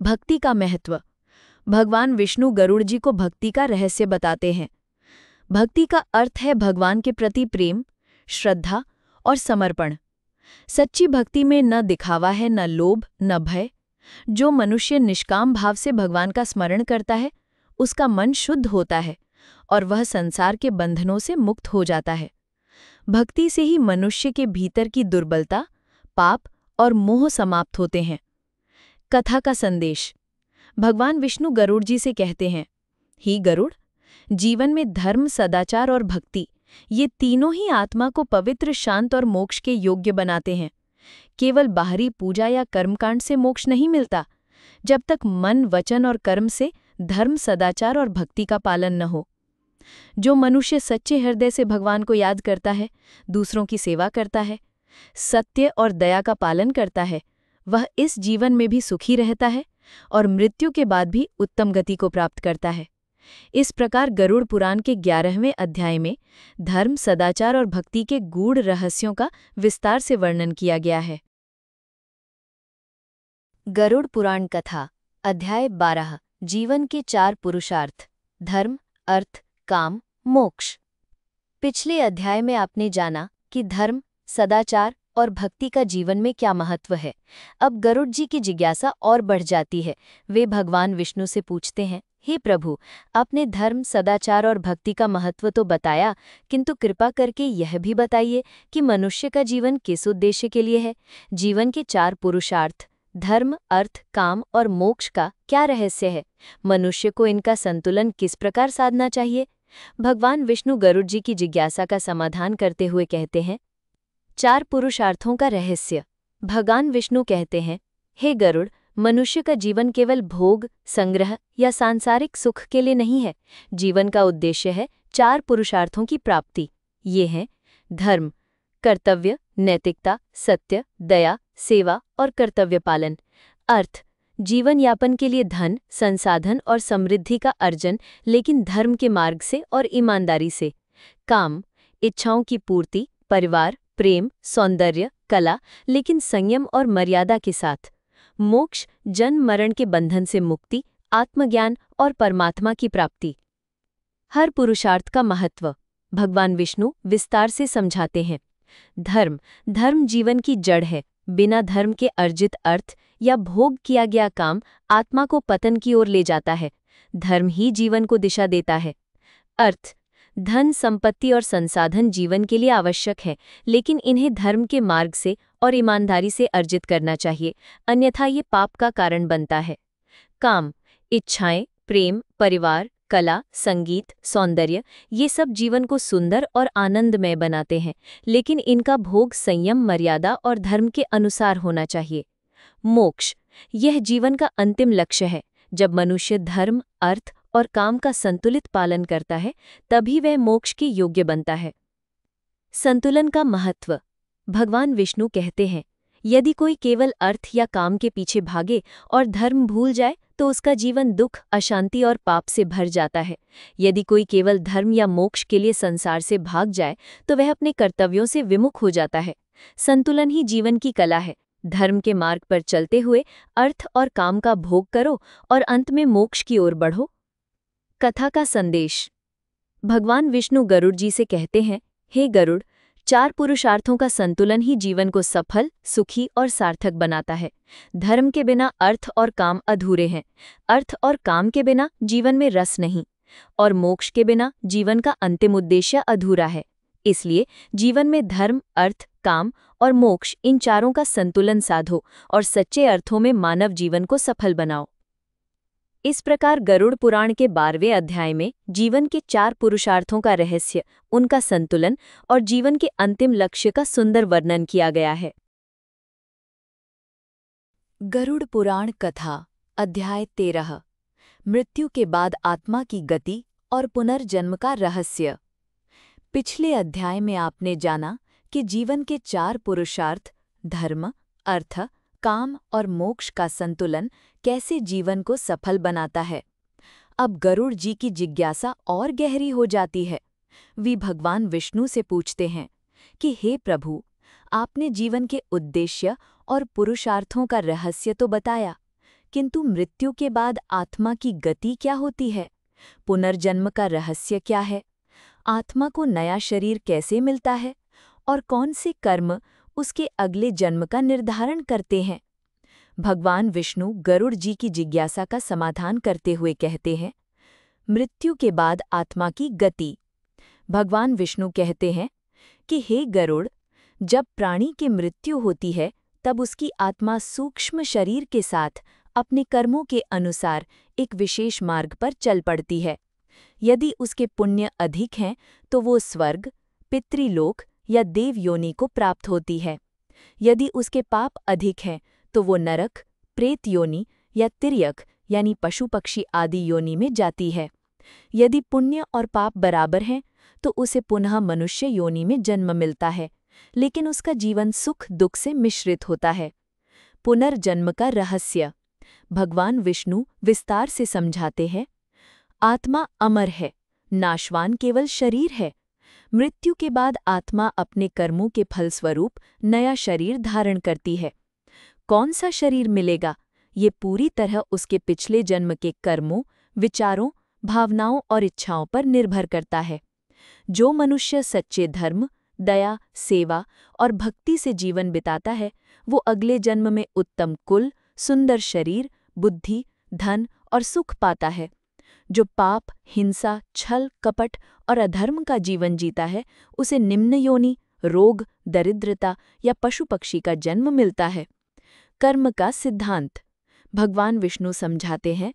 भक्ति का महत्व भगवान विष्णु गरुड़ जी को भक्ति का रहस्य बताते हैं। भक्ति का अर्थ है भगवान के प्रति प्रेम, श्रद्धा और समर्पण। सच्ची भक्ति में न दिखावा है, न लोभ, न भय। जो मनुष्य निष्काम भाव से भगवान का स्मरण करता है, उसका मन शुद्ध होता है और वह संसार के बंधनों से मुक्त हो जाता है। भक्ति से ही मनुष्य के भीतर की दुर्बलता, पाप और मोह समाप्त होते हैं। कथा का संदेश भगवान विष्णु गरुड़ जी से कहते हैं, ही गरुड़, जीवन में धर्म, सदाचार और भक्ति, ये तीनों ही आत्मा को पवित्र, शांत और मोक्ष के योग्य बनाते हैं। केवल बाहरी पूजा या कर्मकांड से मोक्ष नहीं मिलता, जब तक मन, वचन और कर्म से धर्म, सदाचार और भक्ति का पालन न हो। जो मनुष्य सच्चे हृदय से भगवान को याद करता है, दूसरों की सेवा करता है, सत्य और दया का पालन करता है, वह इस जीवन में भी सुखी रहता है और मृत्यु के बाद भी उत्तम गति को प्राप्त करता है। इस प्रकार गरुड़ पुराण के 11वें अध्याय में धर्म, सदाचार और भक्ति के गूढ़ रहस्यों का विस्तार से वर्णन किया गया है। गरुड़ पुराण कथा अध्याय 12 जीवन के 4 पुरुषार्थ धर्म, अर्थ, काम, मोक्ष। पिछले अध्याय में आपने जाना कि धर्म, सदाचार और भक्ति का जीवन में क्या महत्व है। अब गरुड़ जी की जिज्ञासा और बढ़ जाती है। वे भगवान विष्णु से पूछते हैं, हे प्रभु, आपने धर्म, सदाचार और भक्ति का महत्व तो बताया, किंतु कृपा करके यह भी बताइए कि मनुष्य का जीवन किस उद्देश्य के लिए है। जीवन के 4 पुरुषार्थ धर्म, अर्थ, काम और मोक्ष का क्या रहस्य है। मनुष्य को इनका संतुलन किस प्रकार साधना चाहिए। भगवान विष्णु गरुड़ जी की जिज्ञासा का समाधान करते हुए कहते हैं, 4 पुरुषार्थों का रहस्य। भगवान विष्णु कहते हैं, हे गरुड़, मनुष्य का जीवन केवल भोग, संग्रह या सांसारिक सुख के लिए नहीं है। जीवन का उद्देश्य है 4 पुरुषार्थों की प्राप्ति। ये हैं धर्म, कर्तव्य, नैतिकता, सत्य, दया, सेवा और कर्तव्य पालन। अर्थ, जीवन यापन के लिए धन, संसाधन और समृद्धि का अर्जन, लेकिन धर्म के मार्ग से और ईमानदारी से। काम, इच्छाओं की पूर्ति, परिवार, प्रेम, सौंदर्य, कला, लेकिन संयम और मर्यादा के साथ। मोक्ष, जन्म मरण के बंधन से मुक्ति, आत्मज्ञान और परमात्मा की प्राप्ति। हर पुरुषार्थ का महत्व भगवान विष्णु विस्तार से समझाते हैं। धर्म जीवन की जड़ है। बिना धर्म के अर्जित अर्थ या भोग किया गया काम आत्मा को पतन की ओर ले जाता है। धर्म ही जीवन को दिशा देता है। अर्थ, धन, संपत्ति और संसाधन जीवन के लिए आवश्यक है, लेकिन इन्हें धर्म के मार्ग से और ईमानदारी से अर्जित करना चाहिए, अन्यथा ये पाप का कारण बनता है। काम, इच्छाएं, प्रेम, परिवार, कला, संगीत, सौंदर्य, ये सब जीवन को सुंदर और आनंदमय बनाते हैं, लेकिन इनका भोग संयम, मर्यादा और धर्म के अनुसार होना चाहिए। मोक्ष, यह जीवन का अंतिम लक्ष्य है। जब मनुष्य धर्म, अर्थ और काम का संतुलित पालन करता है, तभी वह मोक्ष के योग्य बनता है। संतुलन का महत्व भगवान विष्णु कहते हैं, यदि कोई केवल अर्थ या काम के पीछे भागे और धर्म भूल जाए तो उसका जीवन दुख, अशांति और पाप से भर जाता है। यदि कोई केवल धर्म या मोक्ष के लिए संसार से भाग जाए तो वह अपने कर्तव्यों से विमुख हो जाता है। संतुलन ही जीवन की कला है। धर्म के मार्ग पर चलते हुए अर्थ और काम का भोग करो और अंत में मोक्ष की ओर बढ़ो। कथा का संदेश भगवान विष्णु गरुड़ जी से कहते हैं, हे गरुड़, 4 पुरुषार्थों का संतुलन ही जीवन को सफल, सुखी और सार्थक बनाता है। धर्म के बिना अर्थ और काम अधूरे हैं। अर्थ और काम के बिना जीवन में रस नहीं, और मोक्ष के बिना जीवन का अंतिम उद्देश्य अधूरा है। इसलिए जीवन में धर्म, अर्थ, काम और मोक्ष इन चारों का संतुलन साधो और सच्चे अर्थों में मानव जीवन को सफल बनाओ। इस प्रकार गरुड़ पुराण के 12वें अध्याय में जीवन के 4 पुरुषार्थों का रहस्य, उनका संतुलन और जीवन के अंतिम लक्ष्य का सुंदर वर्णन किया गया है। गरुड़ पुराण कथा अध्याय 13 मृत्यु के बाद आत्मा की गति और पुनर्जन्म का रहस्य। पिछले अध्याय में आपने जाना कि जीवन के 4 पुरुषार्थ धर्म, अर्थ, काम और मोक्ष का संतुलन कैसे जीवन को सफल बनाता है। अब गरुड़ जी की जिज्ञासा और गहरी हो जाती है। वे भगवान विष्णु से पूछते हैं कि हे प्रभु, आपने जीवन के उद्देश्य और पुरुषार्थों का रहस्य तो बताया, किंतु मृत्यु के बाद आत्मा की गति क्या होती है? पुनर्जन्म का रहस्य क्या है? आत्मा को नया शरीर कैसे मिलता है और कौन से कर्म उसके अगले जन्म का निर्धारण करते हैं? भगवान विष्णु गरुड़ जी की जिज्ञासा का समाधान करते हुए कहते हैं, मृत्यु के बाद आत्मा की गति। भगवान विष्णु कहते हैं कि हे गरुड़, जब प्राणी की मृत्यु होती है तब उसकी आत्मा सूक्ष्म शरीर के साथ अपने कर्मों के अनुसार एक विशेष मार्ग पर चल पड़ती है। यदि उसके पुण्य अधिक हैं तो वो स्वर्ग, पितृलोक या देव योनि को प्राप्त होती है। यदि उसके पाप अधिक हैं तो वो नरक, प्रेत योनि या तिर्यक यानी पशु पक्षी आदि योनि में जाती है। यदि पुण्य और पाप बराबर हैं तो उसे पुनः मनुष्य योनि में जन्म मिलता है, लेकिन उसका जीवन सुख दुख से मिश्रित होता है। पुनर्जन्म का रहस्य भगवान विष्णु विस्तार से समझाते हैं। आत्मा अमर है, नाशवान केवल शरीर है। मृत्यु के बाद आत्मा अपने कर्मों के फलस्वरूप नया शरीर धारण करती है। कौन सा शरीर मिलेगा, ये पूरी तरह उसके पिछले जन्म के कर्मों, विचारों, भावनाओं और इच्छाओं पर निर्भर करता है। जो मनुष्य सच्चे धर्म, दया, सेवा और भक्ति से जीवन बिताता है, वो अगले जन्म में उत्तम कुल, सुंदर शरीर, बुद्धि, धन और सुख पाता है। जो पाप, हिंसा, छल, कपट और अधर्म का जीवन जीता है, उसे निम्न योनि, रोग, दरिद्रता या पशु पक्षी का जन्म मिलता है। कर्म का सिद्धांत भगवान विष्णु समझाते हैं,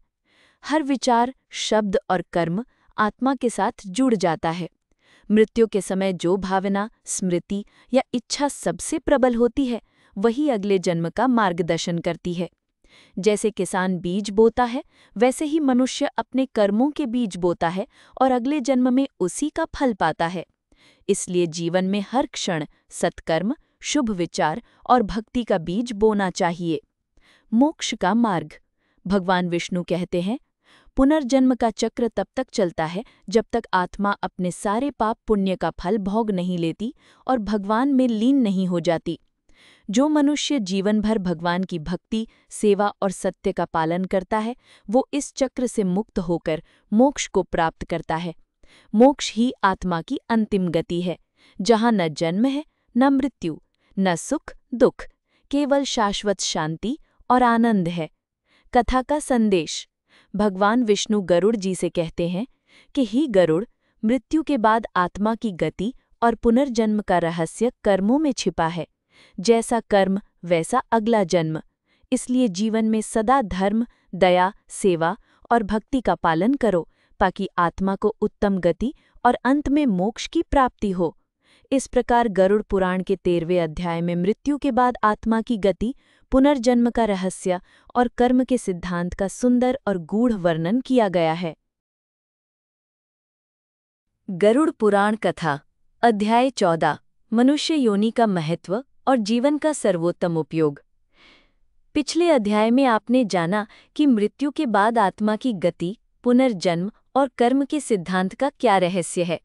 हर विचार, शब्द और कर्म आत्मा के साथ जुड़ जाता है। मृत्यु के समय जो भावना, स्मृति या इच्छा सबसे प्रबल होती है, वही अगले जन्म का मार्गदर्शन करती है। जैसे किसान बीज बोता है, वैसे ही मनुष्य अपने कर्मों के बीज बोता है और अगले जन्म में उसी का फल पाता है। इसलिए जीवन में हर क्षण सत्कर्म, शुभ विचार और भक्ति का बीज बोना चाहिए। मोक्ष का मार्ग भगवान विष्णु कहते हैं, पुनर्जन्म का चक्र तब तक चलता है जब तक आत्मा अपने सारे पाप पुण्य का फल भोग नहीं लेती और भगवान में लीन नहीं हो जाती। जो मनुष्य जीवन भर भगवान की भक्ति, सेवा और सत्य का पालन करता है, वो इस चक्र से मुक्त होकर मोक्ष को प्राप्त करता है। मोक्ष ही आत्मा की अंतिम गति है, जहाँ न जन्म है, न मृत्यु, न सुख दुख, केवल शाश्वत शांति और आनंद है। कथा का संदेश भगवान विष्णु गरुड़ जी से कहते हैं कि ही गरुड़, मृत्यु के बाद आत्मा की गति और पुनर्जन्म का रहस्य कर्मों में छिपा है। जैसा कर्म वैसा अगला जन्म। इसलिए जीवन में सदा धर्म, दया, सेवा और भक्ति का पालन करो, ताकि आत्मा को उत्तम गति और अंत में मोक्ष की प्राप्ति हो। इस प्रकार गरुड़ पुराण के 13वें अध्याय में मृत्यु के बाद आत्मा की गति, पुनर्जन्म का रहस्य और कर्म के सिद्धांत का सुंदर और गूढ़ वर्णन किया गया है। गरुड़ पुराण कथा अध्याय 14 मनुष्य योनि का महत्व और जीवन का सर्वोत्तम उपयोग। पिछले अध्याय में आपने जाना कि मृत्यु के बाद आत्मा की गति, पुनर्जन्म और कर्म के सिद्धांत का क्या रहस्य है।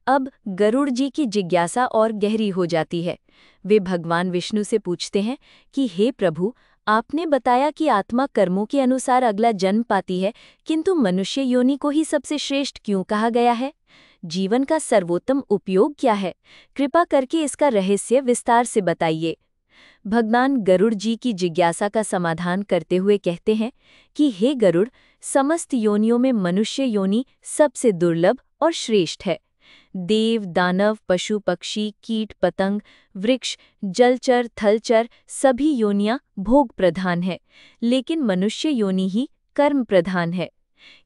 अब गरुड़ जी की जिज्ञासा और गहरी हो जाती है। वे भगवान विष्णु से पूछते हैं कि हे प्रभु, आपने बताया कि आत्मा कर्मों के अनुसार अगला जन्म पाती है, किंतु मनुष्य योनि को ही सबसे श्रेष्ठ क्यों कहा गया है? जीवन का सर्वोत्तम उपयोग क्या है? कृपा करके इसका रहस्य विस्तार से बताइए। भगवान गरुड़ जी की जिज्ञासा का समाधान करते हुए कहते हैं कि हे गरुड़, समस्त योनियों में मनुष्य योनि सबसे दुर्लभ और श्रेष्ठ है। देव, दानव, पशु, पक्षी, कीट, पतंग, वृक्ष, जलचर, थलचर सभी योनियां भोग प्रधान है, लेकिन मनुष्य योनि ही कर्म प्रधान है।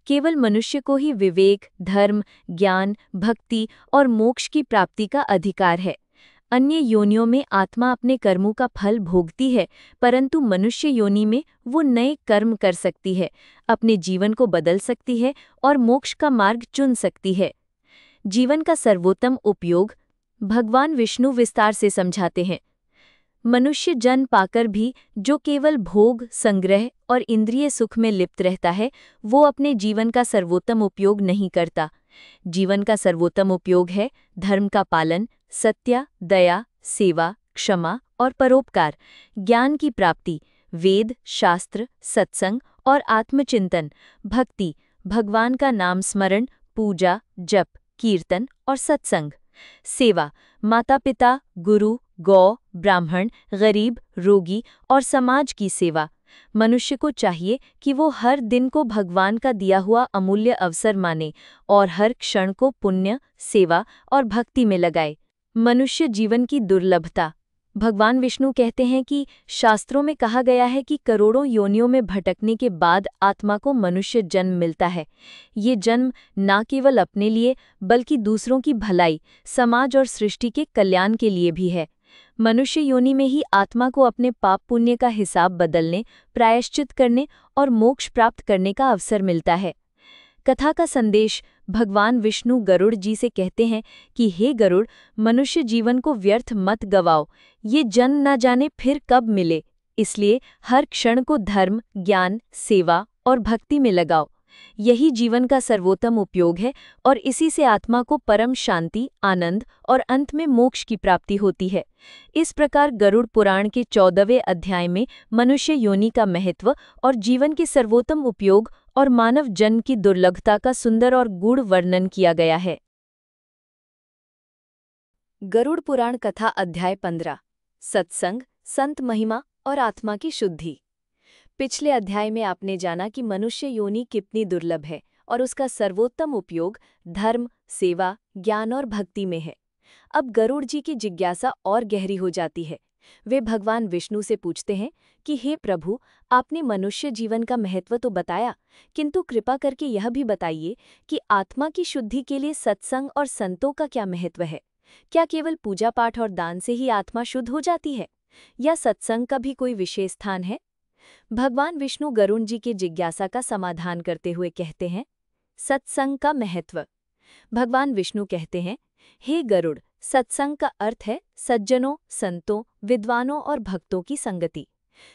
केवल मनुष्य को ही विवेक, धर्म, ज्ञान, भक्ति और मोक्ष की प्राप्ति का अधिकार है। अन्य योनियों में आत्मा अपने कर्मों का फल भोगती है, परंतु मनुष्य योनि में वो नए कर्म कर सकती है, अपने जीवन को बदल सकती है और मोक्ष का मार्ग चुन सकती है। जीवन का सर्वोत्तम उपयोग भगवान विष्णु विस्तार से समझाते हैं। मनुष्य जन्म पाकर भी जो केवल भोग, संग्रह और इंद्रिय सुख में लिप्त रहता है, वो अपने जीवन का सर्वोत्तम उपयोग नहीं करता। जीवन का सर्वोत्तम उपयोग है धर्म का पालन, सत्य, दया, सेवा, क्षमा और परोपकार, ज्ञान की प्राप्ति, वेद, शास्त्र, सत्संग और आत्मचिंतन, भक्ति, भगवान का नाम स्मरण, पूजा, जप, कीर्तन और सत्संग, सेवा, माता पिता, गुरु, गौ, ब्राह्मण, गरीब, रोगी और समाज की सेवा। मनुष्य को चाहिए कि वो हर दिन को भगवान का दिया हुआ अमूल्य अवसर माने और हर क्षण को पुण्य, सेवा और भक्ति में लगाए। मनुष्य जीवन की दुर्लभता। भगवान विष्णु कहते हैं कि शास्त्रों में कहा गया है कि करोड़ों योनियों में भटकने के बाद आत्मा को मनुष्य जन्म मिलता है। ये जन्म न केवल अपने लिए बल्कि दूसरों की भलाई, समाज और सृष्टि के कल्याण के लिए भी है। मनुष्य योनि में ही आत्मा को अपने पाप पुण्य का हिसाब बदलने, प्रायश्चित करने और मोक्ष प्राप्त करने का अवसर मिलता है। कथा का संदेश। भगवान विष्णु गरुड़ जी से कहते हैं कि हे गरुड़, मनुष्य जीवन को व्यर्थ मत गवाओ, ये जन्म न जाने फिर कब मिले, इसलिए हर क्षण को धर्म, ज्ञान, सेवा और भक्ति में लगाओ। यही जीवन का सर्वोत्तम उपयोग है और इसी से आत्मा को परम शांति, आनंद और अंत में मोक्ष की प्राप्ति होती है। इस प्रकार गरुड़ पुराण के 14वें अध्याय में मनुष्य योनि का महत्व और जीवन के सर्वोत्तम उपयोग और मानव जन्म की दुर्लभता का सुंदर और गूढ़ वर्णन किया गया है। गरुड़ पुराण कथा अध्याय 15 सत्संग, संत महिमा और आत्मा की शुद्धि। पिछले अध्याय में आपने जाना कि मनुष्य योनि कितनी दुर्लभ है और उसका सर्वोत्तम उपयोग धर्म, सेवा, ज्ञान और भक्ति में है। अब गरुड़ जी की जिज्ञासा और गहरी हो जाती है। वे भगवान विष्णु से पूछते हैं कि हे प्रभु, आपने मनुष्य जीवन का महत्व तो बताया, किंतु कृपा करके यह भी बताइए कि आत्मा की शुद्धि के लिए सत्संग और संतों का क्या महत्व है। क्या केवल पूजा पाठ और दान से ही आत्मा शुद्ध हो जाती है, या सत्संग का भी कोई विशेष स्थान है? भगवान विष्णु गरुड़ जी की जिज्ञासा का समाधान करते हुए कहते हैं, सत्संग का महत्व। भगवान विष्णु कहते हैं, हे गरुड़, सत्संग का अर्थ है सज्जनों, संतों, विद्वानों और भक्तों की संगति।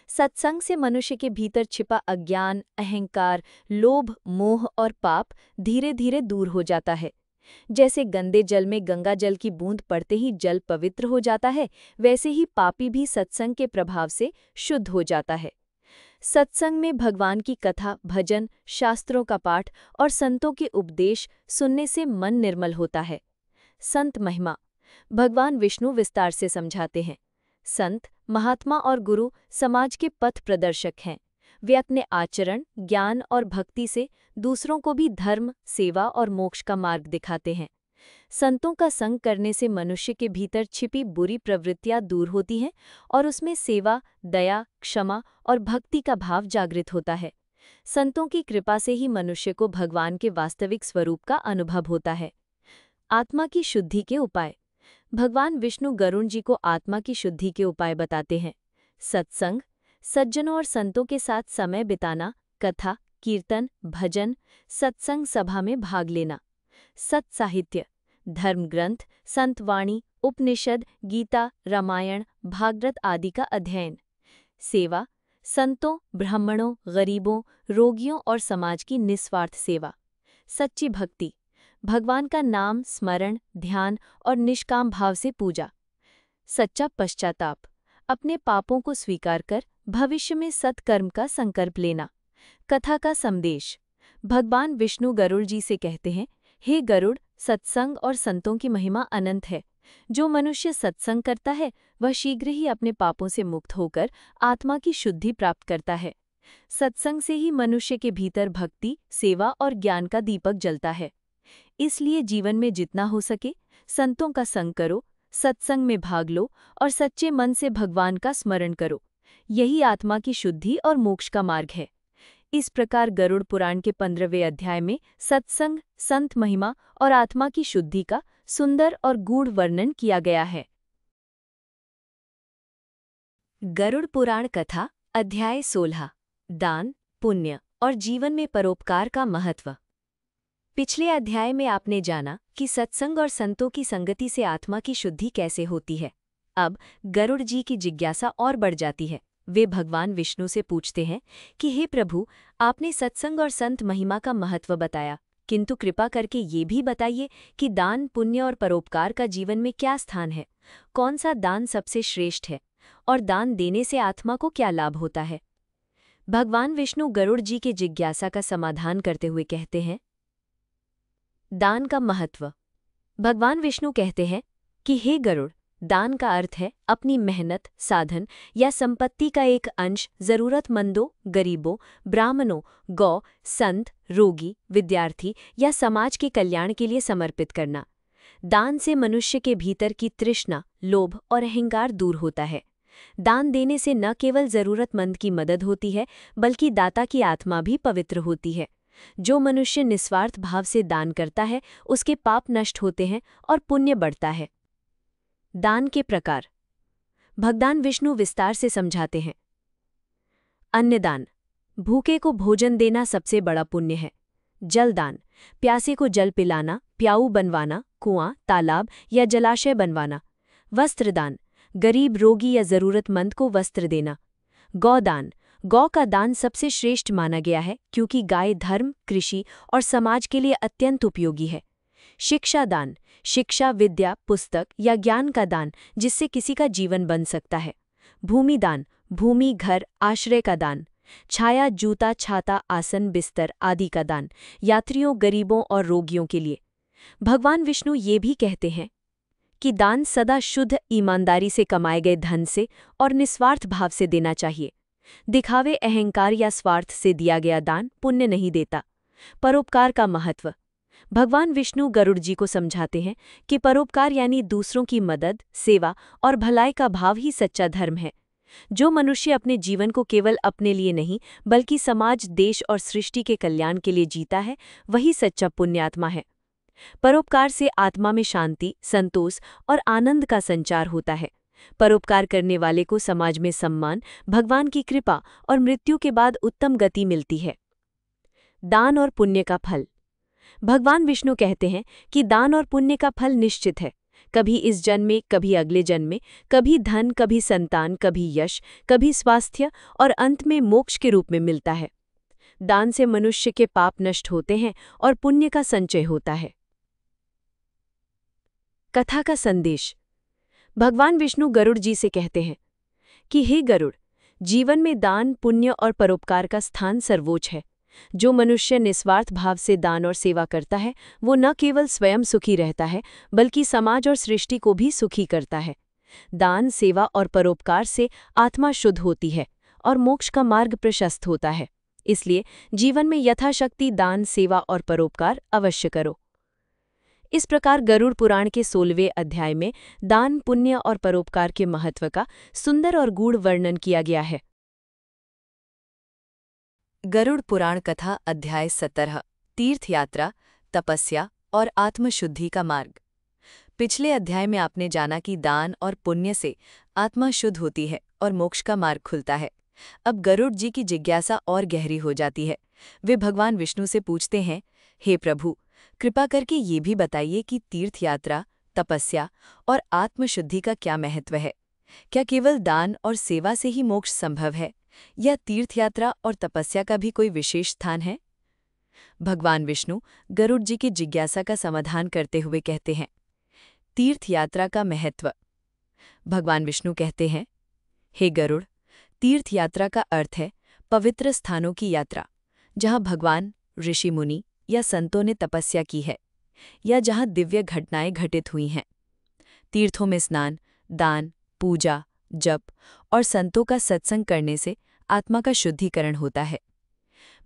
सत्संग से मनुष्य के भीतर छिपा अज्ञान, अहंकार, लोभ, मोह और पाप धीरे धीरे दूर हो जाता है। जैसे गंदे जल में गंगा जल की बूंद पड़ते ही जल पवित्र हो जाता है, वैसे ही पापी भी सत्संग के प्रभाव से शुद्ध हो जाता है। सत्संग में भगवान की कथा, भजन, शास्त्रों का पाठ और संतों के उपदेश सुनने से मन निर्मल होता है। संत महिमा। भगवान विष्णु विस्तार से समझाते हैं। संत, महात्मा और गुरु समाज के पथ प्रदर्शक हैं। वे अपने आचरण, ज्ञान और भक्ति से दूसरों को भी धर्म, सेवा और मोक्ष का मार्ग दिखाते हैं। संतों का संग करने से मनुष्य के भीतर छिपी बुरी प्रवृत्तियां दूर होती हैं और उसमें सेवा, दया, क्षमा और भक्ति का भाव जागृत होता है। संतों की कृपा से ही मनुष्य को भगवान के वास्तविक स्वरूप का अनुभव होता है। आत्मा की शुद्धि के उपाय। भगवान विष्णु गरुड़ जी को आत्मा की शुद्धि के उपाय बताते हैं। सत्संग, सज्जनों और संतों के साथ समय बिताना, कथा, कीर्तन, भजन, सत्संग सभा में भाग लेना। सत साहित्य, धर्म ग्रंथ, संतवाणी, उपनिषद, गीता, रामायण, भागवत आदि का अध्ययन। सेवा, संतों, ब्राह्मणों, गरीबों, रोगियों और समाज की निस्वार्थ सेवा। सच्ची भक्ति, भगवान का नाम, स्मरण, ध्यान और निष्काम भाव से पूजा। सच्चा पश्चाताप, अपने पापों को स्वीकार कर भविष्य में सत्कर्म का संकल्प लेना। कथा का संदेश। भगवान विष्णु गरुड़ जी से कहते हैं, हे गरुड़, सत्संग और संतों की महिमा अनंत है। जो मनुष्य सत्संग करता है वह शीघ्र ही अपने पापों से मुक्त होकर आत्मा की शुद्धि प्राप्त करता है। सत्संग से ही मनुष्य के भीतर भक्ति, सेवा और ज्ञान का दीपक जलता है। इसलिए जीवन में जितना हो सके संतों का संग करो, सत्संग में भाग लो और सच्चे मन से भगवान का स्मरण करो। यही आत्मा की शुद्धि और मोक्ष का मार्ग है। इस प्रकार गरुड़ पुराण के 15वें अध्याय में सत्संग, संत महिमा और आत्मा की शुद्धि का सुंदर और गूढ़ वर्णन किया गया है। गरुड़ पुराण कथा अध्याय 16 दान, पुण्य और जीवन में परोपकार का महत्व। पिछले अध्याय में आपने जाना कि सत्संग और संतों की संगति से आत्मा की शुद्धि कैसे होती है। अब गरुड़ जी की जिज्ञासा और बढ़ जाती है। वे भगवान विष्णु से पूछते हैं कि हे प्रभु, आपने सत्संग और संत महिमा का महत्व बताया, किंतु कृपा करके ये भी बताइए कि दान, पुण्य और परोपकार का जीवन में क्या स्थान है। कौन सा दान सबसे श्रेष्ठ है और दान देने से आत्मा को क्या लाभ होता है। भगवान विष्णु गरुड़ जी के जिज्ञासा का समाधान करते हुए कहते हैं, दान का महत्व। भगवान विष्णु कहते हैं कि हे गरुड़, दान का अर्थ है अपनी मेहनत, साधन या संपत्ति का एक अंश जरूरतमंदों, गरीबों, ब्राह्मणों, गौ, संत, रोगी, विद्यार्थी या समाज के कल्याण के लिए समर्पित करना। दान से मनुष्य के भीतर की तृष्णा, लोभ और अहंकार दूर होता है। दान देने से न केवल जरूरतमंद की मदद होती है, बल्कि दाता की आत्मा भी पवित्र होती है। जो मनुष्य निस्वार्थ भाव से दान करता है, उसके पाप नष्ट होते हैं और पुण्य बढ़ता है। दान के प्रकार भगवान विष्णु विस्तार से समझाते हैं। अन्नदान, भूखे को भोजन देना सबसे बड़ा पुण्य है। जलदान, प्यासे को जल पिलाना, प्याऊ बनवाना, कुआं, तालाब या जलाशय बनवाना। वस्त्रदान, गरीब, रोगी या जरूरतमंद को वस्त्र देना। गौदान, गौ का दान सबसे श्रेष्ठ माना गया है क्योंकि गाय धर्म, कृषि और समाज के लिए अत्यंत उपयोगी है। शिक्षादान, शिक्षा, विद्या, पुस्तक या ज्ञान का दान जिससे किसी का जीवन बन सकता है। भूमिदान, भूमि, घर, आश्रय का दान। छाया, जूता, छाता, आसन, बिस्तर आदि का दान यात्रियों, गरीबों और रोगियों के लिए। भगवान विष्णु ये भी कहते हैं कि दान सदा शुद्ध ईमानदारी से कमाए गए धन से और निस्वार्थ भाव से देना चाहिए। दिखावे, अहंकार या स्वार्थ से दिया गया दान पुण्य नहीं देता। परोपकार का महत्व। भगवान विष्णु गरुड़ जी को समझाते हैं कि परोपकार यानी दूसरों की मदद, सेवा और भलाई का भाव ही सच्चा धर्म है। जो मनुष्य अपने जीवन को केवल अपने लिए नहीं बल्कि समाज, देश और सृष्टि के कल्याण के लिए जीता है, वही सच्चा पुण्यात्मा है। परोपकार से आत्मा में शांति, संतोष और आनंद का संचार होता है। परोपकार करने वाले को समाज में सम्मान, भगवान की कृपा और मृत्यु के बाद उत्तम गति मिलती है। दान और पुण्य का फल। भगवान विष्णु कहते हैं कि दान और पुण्य का फल निश्चित है। कभी इस जन्म में, कभी अगले जन्म में, कभी धन, कभी संतान, कभी यश, कभी स्वास्थ्य और अंत में मोक्ष के रूप में मिलता है। दान से मनुष्य के पाप नष्ट होते हैं और पुण्य का संचय होता है। कथा का संदेश। भगवान विष्णु गरुड़ जी से कहते हैं कि हे गरुड़, जीवन में दान, पुण्य और परोपकार का स्थान सर्वोच्च है। जो मनुष्य निस्वार्थ भाव से दान और सेवा करता है, वो न केवल स्वयं सुखी रहता है बल्कि समाज और सृष्टि को भी सुखी करता है। दान, सेवा और परोपकार से आत्मा शुद्ध होती है और मोक्ष का मार्ग प्रशस्त होता है। इसलिए जीवन में यथाशक्ति दान, सेवा और परोपकार अवश्य करो। इस प्रकार गरुड़ पुराण के 16वें अध्याय में दान, पुण्य और परोपकार के महत्व का सुंदर और गूढ़ वर्णन किया गया है। गरुड़ पुराण कथा अध्याय 17 तीर्थ यात्रा, तपस्या और आत्मशुद्धि का मार्ग। पिछले अध्याय में आपने जाना कि दान और पुण्य से आत्मा शुद्ध होती है और मोक्ष का मार्ग खुलता है। अब गरुड़ जी की जिज्ञासा और गहरी हो जाती है। वे भगवान विष्णु से पूछते हैं, हे प्रभु, कृपा करके ये भी बताइए कि तीर्थ यात्रा, तपस्या और आत्मशुद्धि का क्या महत्व है। क्या केवल दान और सेवा से ही मोक्ष संभव है या तीर्थयात्रा और तपस्या का भी कोई विशेष स्थान है। भगवान विष्णु गरुड़ जी की जिज्ञासा का समाधान करते हुए कहते हैं, तीर्थयात्रा का महत्व। भगवान विष्णु कहते हैं, हे गरुड़, तीर्थयात्रा का अर्थ है पवित्र स्थानों की यात्रा, जहाँ भगवान, ऋषि मुनि या संतों ने तपस्या की है या जहाँ दिव्य घटनाएं घटित हुई हैं। तीर्थों में स्नान, दान, पूजा, जप और संतों का सत्संग करने से आत्मा का शुद्धिकरण होता है।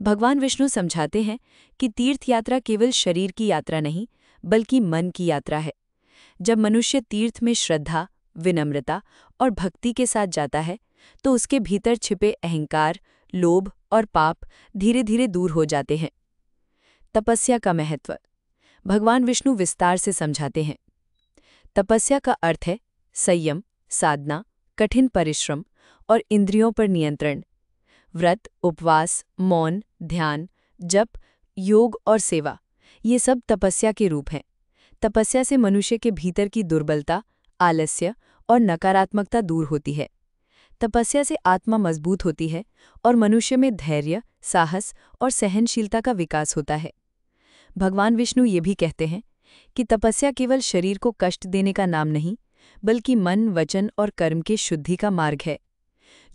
भगवान विष्णु समझाते हैं कि तीर्थ यात्रा केवल शरीर की यात्रा नहीं, बल्कि मन की यात्रा है। जब मनुष्य तीर्थ में श्रद्धा, विनम्रता और भक्ति के साथ जाता है, तो उसके भीतर छिपे अहंकार, लोभ और पाप धीरे धीरे दूर हो जाते हैं। तपस्या का महत्व भगवान विष्णु विस्तार से समझाते हैं। तपस्या का अर्थ है संयम, साधना, कठिन परिश्रम और इंद्रियों पर नियंत्रण। व्रत, उपवास, मौन, ध्यान, जप, योग और सेवा, ये सब तपस्या के रूप हैं। तपस्या से मनुष्य के भीतर की दुर्बलता, आलस्य और नकारात्मकता दूर होती है। तपस्या से आत्मा मजबूत होती है और मनुष्य में धैर्य, साहस और सहनशीलता का विकास होता है। भगवान विष्णु ये भी कहते हैं कि तपस्या केवल शरीर को कष्ट देने का नाम नहीं, बल्कि मन, वचन और कर्म के शुद्धि का मार्ग है।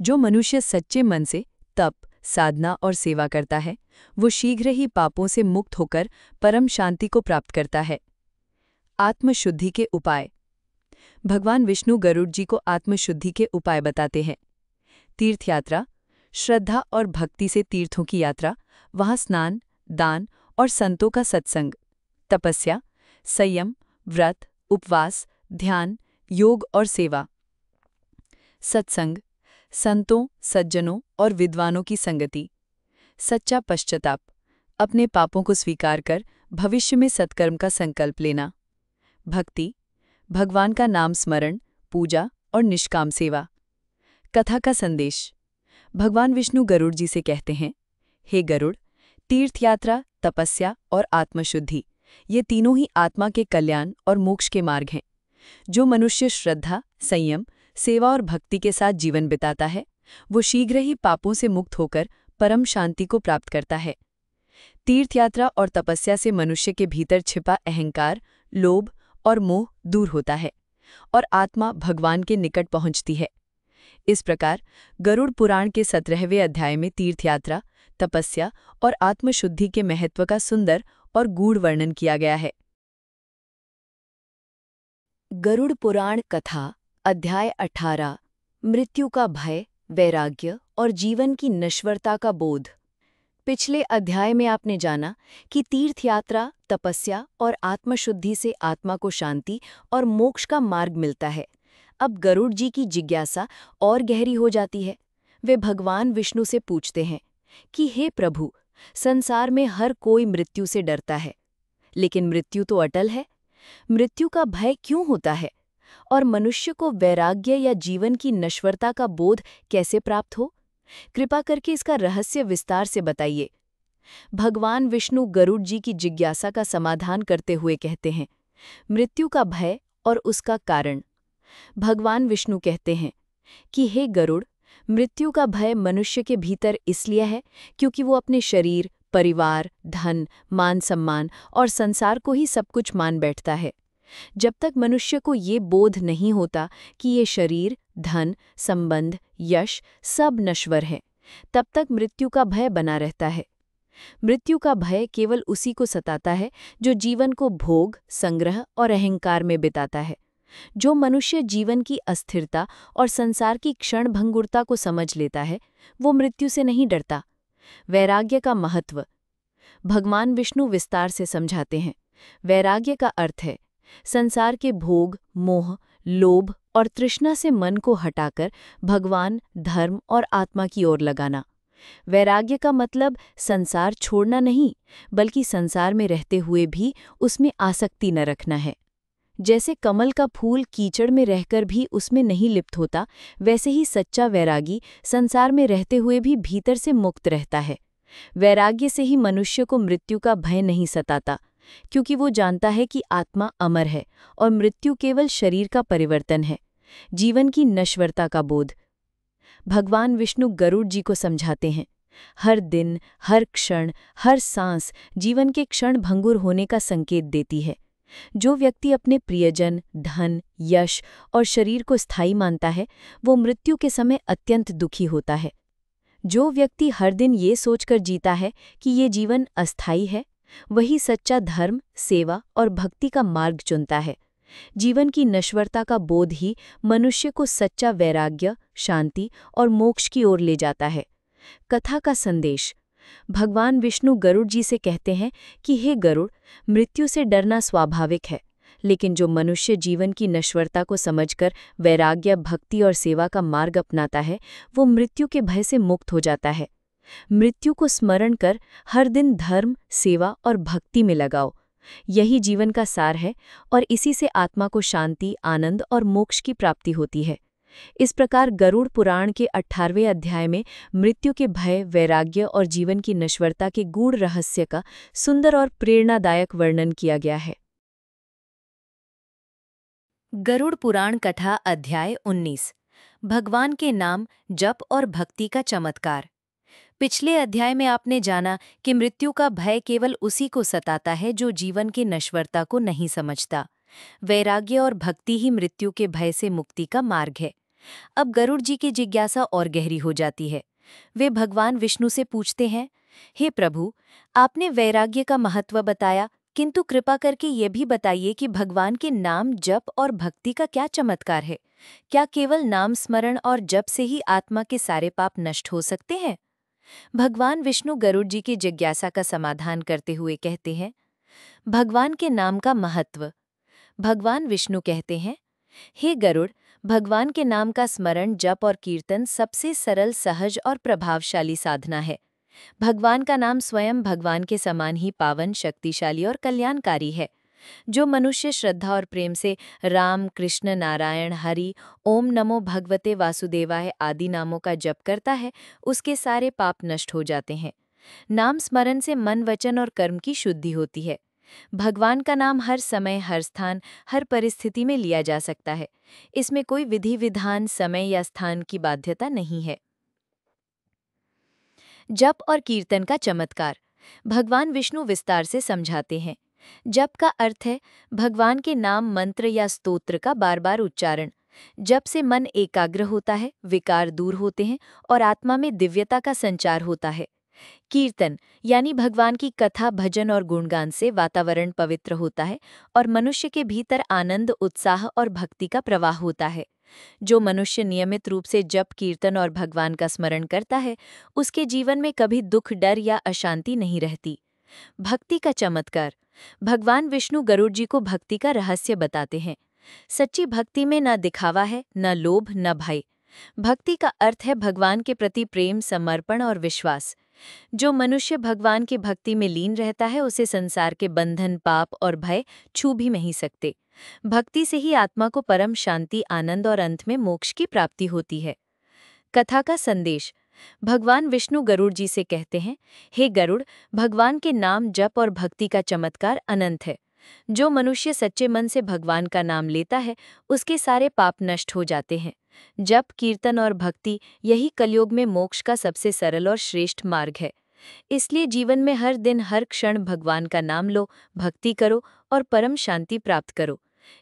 जो मनुष्य सच्चे मन से तप, साधना और सेवा करता है, वो शीघ्र ही पापों से मुक्त होकर परम शांति को प्राप्त करता है। आत्मशुद्धि के उपाय भगवान विष्णु गरुड़ जी को आत्मशुद्धि के उपाय बताते हैं। तीर्थ यात्रा, श्रद्धा और भक्ति से तीर्थों की यात्रा, वहाँ स्नान, दान और संतों का सत्संग। तपस्या, संयम, व्रत, उपवास, ध्यान, योग और सेवा। सत्संग, संतों, सज्जनों और विद्वानों की संगति। सच्चा पश्चाताप, अपने पापों को स्वीकार कर भविष्य में सत्कर्म का संकल्प लेना। भक्ति, भगवान का नाम स्मरण, पूजा और निष्काम सेवा। कथा का संदेश भगवान विष्णु गरुड़ जी से कहते हैं, हे गरुड़, तीर्थ यात्रा, तपस्या और आत्मशुद्धि, ये तीनों ही आत्मा के कल्याण और मोक्ष के मार्ग हैं। जो मनुष्य श्रद्धा, संयम, सेवा और भक्ति के साथ जीवन बिताता है, वो शीघ्र ही पापों से मुक्त होकर परम शांति को प्राप्त करता है। तीर्थ यात्रा और तपस्या से मनुष्य के भीतर छिपा अहंकार, लोभ और मोह दूर होता है और आत्मा भगवान के निकट पहुंचती है। इस प्रकार गरुड़ पुराण के 17वें अध्याय में तीर्थ यात्रा, तपस्या और आत्मशुद्धि के महत्व का सुंदर और गूढ़ वर्णन किया गया है। गरुड़ पुराण कथा, अध्याय 18, मृत्यु का भय, वैराग्य और जीवन की नश्वरता का बोध। पिछले अध्याय में आपने जाना कि तीर्थ यात्रा, तपस्या और आत्मशुद्धि से आत्मा को शांति और मोक्ष का मार्ग मिलता है। अब गरुड़ जी की जिज्ञासा और गहरी हो जाती है। वे भगवान विष्णु से पूछते हैं कि हे प्रभु, संसार में हर कोई मृत्यु से डरता है, लेकिन मृत्यु तो अटल है। मृत्यु का भय क्यों होता है और मनुष्य को वैराग्य या जीवन की नश्वरता का बोध कैसे प्राप्त हो? कृपा करके इसका रहस्य विस्तार से बताइए। भगवान विष्णु गरुड़ जी की जिज्ञासा का समाधान करते हुए कहते हैं, मृत्यु का भय और उसका कारण। भगवान विष्णु कहते हैं कि हे गरुड़, मृत्यु का भय मनुष्य के भीतर इसलिए है क्योंकि वो अपने शरीर, परिवार, धन, मान सम्मान और संसार को ही सब कुछ मान बैठता है। जब तक मनुष्य को ये बोध नहीं होता कि ये शरीर, धन, संबंध, यश सब नश्वर है, तब तक मृत्यु का भय बना रहता है। मृत्यु का भय केवल उसी को सताता है जो जीवन को भोग, संग्रह और अहंकार में बिताता है। जो मनुष्य जीवन की अस्थिरता और संसार की क्षणभंगुरता को समझ लेता है, वो मृत्यु से नहीं डरता। वैराग्य का महत्व भगवान विष्णु विस्तार से समझाते हैं। वैराग्य का अर्थ है संसार के भोग, मोह, लोभ और तृष्णा से मन को हटाकर भगवान, धर्म और आत्मा की ओर लगाना। वैराग्य का मतलब संसार छोड़ना नहीं, बल्कि संसार में रहते हुए भी उसमें आसक्ति न रखना है। जैसे कमल का फूल कीचड़ में रहकर भी उसमें नहीं लिप्त होता, वैसे ही सच्चा वैरागी संसार में रहते हुए भी भीतर से मुक्त रहता है। वैराग्य से ही मनुष्य को मृत्यु का भय नहीं सताता, क्योंकि वो जानता है कि आत्मा अमर है और मृत्यु केवल शरीर का परिवर्तन है। जीवन की नश्वरता का बोध भगवान विष्णु गरुड़ जी को समझाते हैं। हर दिन, हर क्षण, हर सांस जीवन के क्षण भंगुर होने का संकेत देती है। जो व्यक्ति अपने प्रियजन, धन, यश और शरीर को स्थायी मानता है, वो मृत्यु के समय अत्यंत दुखी होता है। जो व्यक्ति हर दिन ये सोचकर जीता है कि ये जीवन अस्थायी है, वही सच्चा धर्म, सेवा और भक्ति का मार्ग चुनता है। जीवन की नश्वरता का बोध ही मनुष्य को सच्चा वैराग्य, शांति और मोक्ष की ओर ले जाता है। कथा का संदेश भगवान विष्णु गरुड़ जी से कहते हैं कि हे गरुड़, मृत्यु से डरना स्वाभाविक है, लेकिन जो मनुष्य जीवन की नश्वरता को समझकर वैराग्य, भक्ति और सेवा का मार्ग अपनाता है, वो मृत्यु के भय से मुक्त हो जाता है। मृत्यु को स्मरण कर हर दिन धर्म, सेवा और भक्ति में लगाओ। यही जीवन का सार है और इसी से आत्मा को शांति, आनंद और मोक्ष की प्राप्ति होती है। इस प्रकार गरुड़ पुराण के 18वें अध्याय में मृत्यु के भय, वैराग्य और जीवन की नश्वरता के गूढ़ रहस्य का सुंदर और प्रेरणादायक वर्णन किया गया है। गरुड़ पुराण कथा अध्याय 19 भगवान के नाम, जप और भक्ति का चमत्कार। पिछले अध्याय में आपने जाना कि मृत्यु का भय केवल उसी को सताता है जो जीवन की नश्वरता को नहीं समझता। वैराग्य और भक्ति ही मृत्यु के भय से मुक्ति का मार्ग है। अब गरुड़ जी की जिज्ञासा और गहरी हो जाती है। वे भगवान विष्णु से पूछते हैं, हे प्रभु, आपने वैराग्य का महत्व बताया, किंतु कृपा करके ये भी बताइए कि भगवान के नाम, जप और भक्ति का क्या चमत्कार है। क्या केवल नाम स्मरण और जप से ही आत्मा के सारे पाप नष्ट हो सकते हैं? भगवान विष्णु गरुड़ जी की जिज्ञासा का समाधान करते हुए कहते हैं, भगवान के नाम का महत्व। भगवान विष्णु कहते हैं, हे गरुड़, भगवान के नाम का स्मरण, जप और कीर्तन सबसे सरल, सहज और प्रभावशाली साधना है। भगवान का नाम स्वयं भगवान के समान ही पावन, शक्तिशाली और कल्याणकारी है। जो मनुष्य श्रद्धा और प्रेम से राम, कृष्ण, नारायण, हरि, ओम नमो भगवते वासुदेवाय आदि नामों का जप करता है, उसके सारे पाप नष्ट हो जाते हैं। नाम स्मरण से मन, वचन और कर्म की शुद्धि होती है। भगवान का नाम हर समय, हर स्थान, हर परिस्थिति में लिया जा सकता है। इसमें कोई विधि विधान, समय या स्थान की बाध्यता नहीं है। जप और कीर्तन का चमत्कार। भगवान विष्णु विस्तार से समझाते हैं। जप का अर्थ है भगवान के नाम, मंत्र या स्तोत्र का बार बार उच्चारण। जप से मन एकाग्र होता है, विकार दूर होते हैं और आत्मा में दिव्यता का संचार होता है। कीर्तन यानी भगवान की कथा, भजन और गुणगान से वातावरण पवित्र होता है और मनुष्य के भीतर आनंद, उत्साह और भक्ति का प्रवाह होता है। जो मनुष्य नियमित रूप से जप, कीर्तन और भगवान का स्मरण करता है, उसके जीवन में कभी दुख, डर या अशांति नहीं रहती। भक्ति का चमत्कार। भगवान विष्णु गरुड़ जी को भक्ति का रहस्य बताते हैं। सच्ची भक्ति में न दिखावा है, न लोभ, न भय। भक्ति का अर्थ है भगवान के प्रति प्रेम, समर्पण और विश्वास। जो मनुष्य भगवान की भक्ति में लीन रहता है, उसे संसार के बंधन, पाप और भय छू भी नहीं सकते। भक्ति से ही आत्मा को परम शांति, आनंद और अंत में मोक्ष की प्राप्ति होती है। कथा का संदेश। भगवान विष्णु गरुड़ जी से कहते हैं, हे गरुड़, भगवान के नाम, जप और भक्ति का चमत्कार अनंत है। जो मनुष्य सच्चे मन से भगवान का नाम लेता है, उसके सारे पाप नष्ट हो जाते हैं। जप, कीर्तन और भक्ति यही कलयुग में मोक्ष का सबसे सरल और श्रेष्ठ मार्ग है। इसलिए जीवन में हर दिन, हर क्षण भगवान का नाम लो, भक्ति करो और परम शांति प्राप्त करो।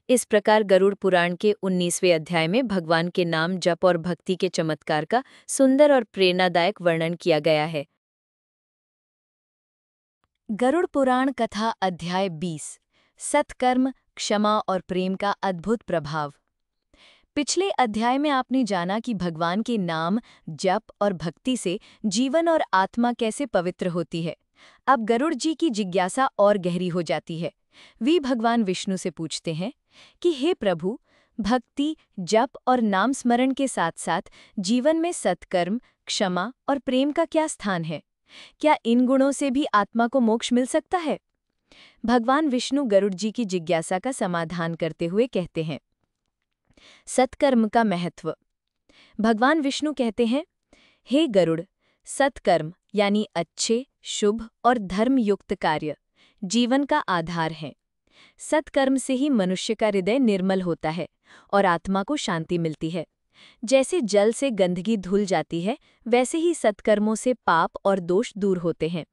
इस प्रकार गरुड़ पुराण के 19वें अध्याय में भगवान के नाम, जप और भक्ति के चमत्कार का सुंदर और प्रेरणादायक वर्णन किया गया है। गरुड़ पुराण कथा अध्याय 20 सत्कर्म, क्षमा और प्रेम का अद्भुत प्रभाव। पिछले अध्याय में आपने जाना कि भगवान के नाम, जप और भक्ति से जीवन और आत्मा कैसे पवित्र होती है। अब गरुड़ जी की जिज्ञासा और गहरी हो जाती है। वे भगवान विष्णु से पूछते हैं कि हे प्रभु, भक्ति, जप और नाम स्मरण के साथ साथ जीवन में सत्कर्म, क्षमा और प्रेम का क्या स्थान है? क्या इन गुणों से भी आत्मा को मोक्ष मिल सकता है? भगवान विष्णु गरुड़ जी की जिज्ञासा का समाधान करते हुए कहते हैं, सत्कर्म का महत्व। भगवान विष्णु कहते हैं, हे गरुड़, सत्कर्म यानी अच्छे, शुभ और धर्मयुक्त कार्य जीवन का आधार हैं। सत्कर्म से ही मनुष्य का हृदय निर्मल होता है और आत्मा को शांति मिलती है। जैसे जल से गंदगी धुल जाती है, वैसे ही सत्कर्मों से पाप और दोष दूर होते हैं।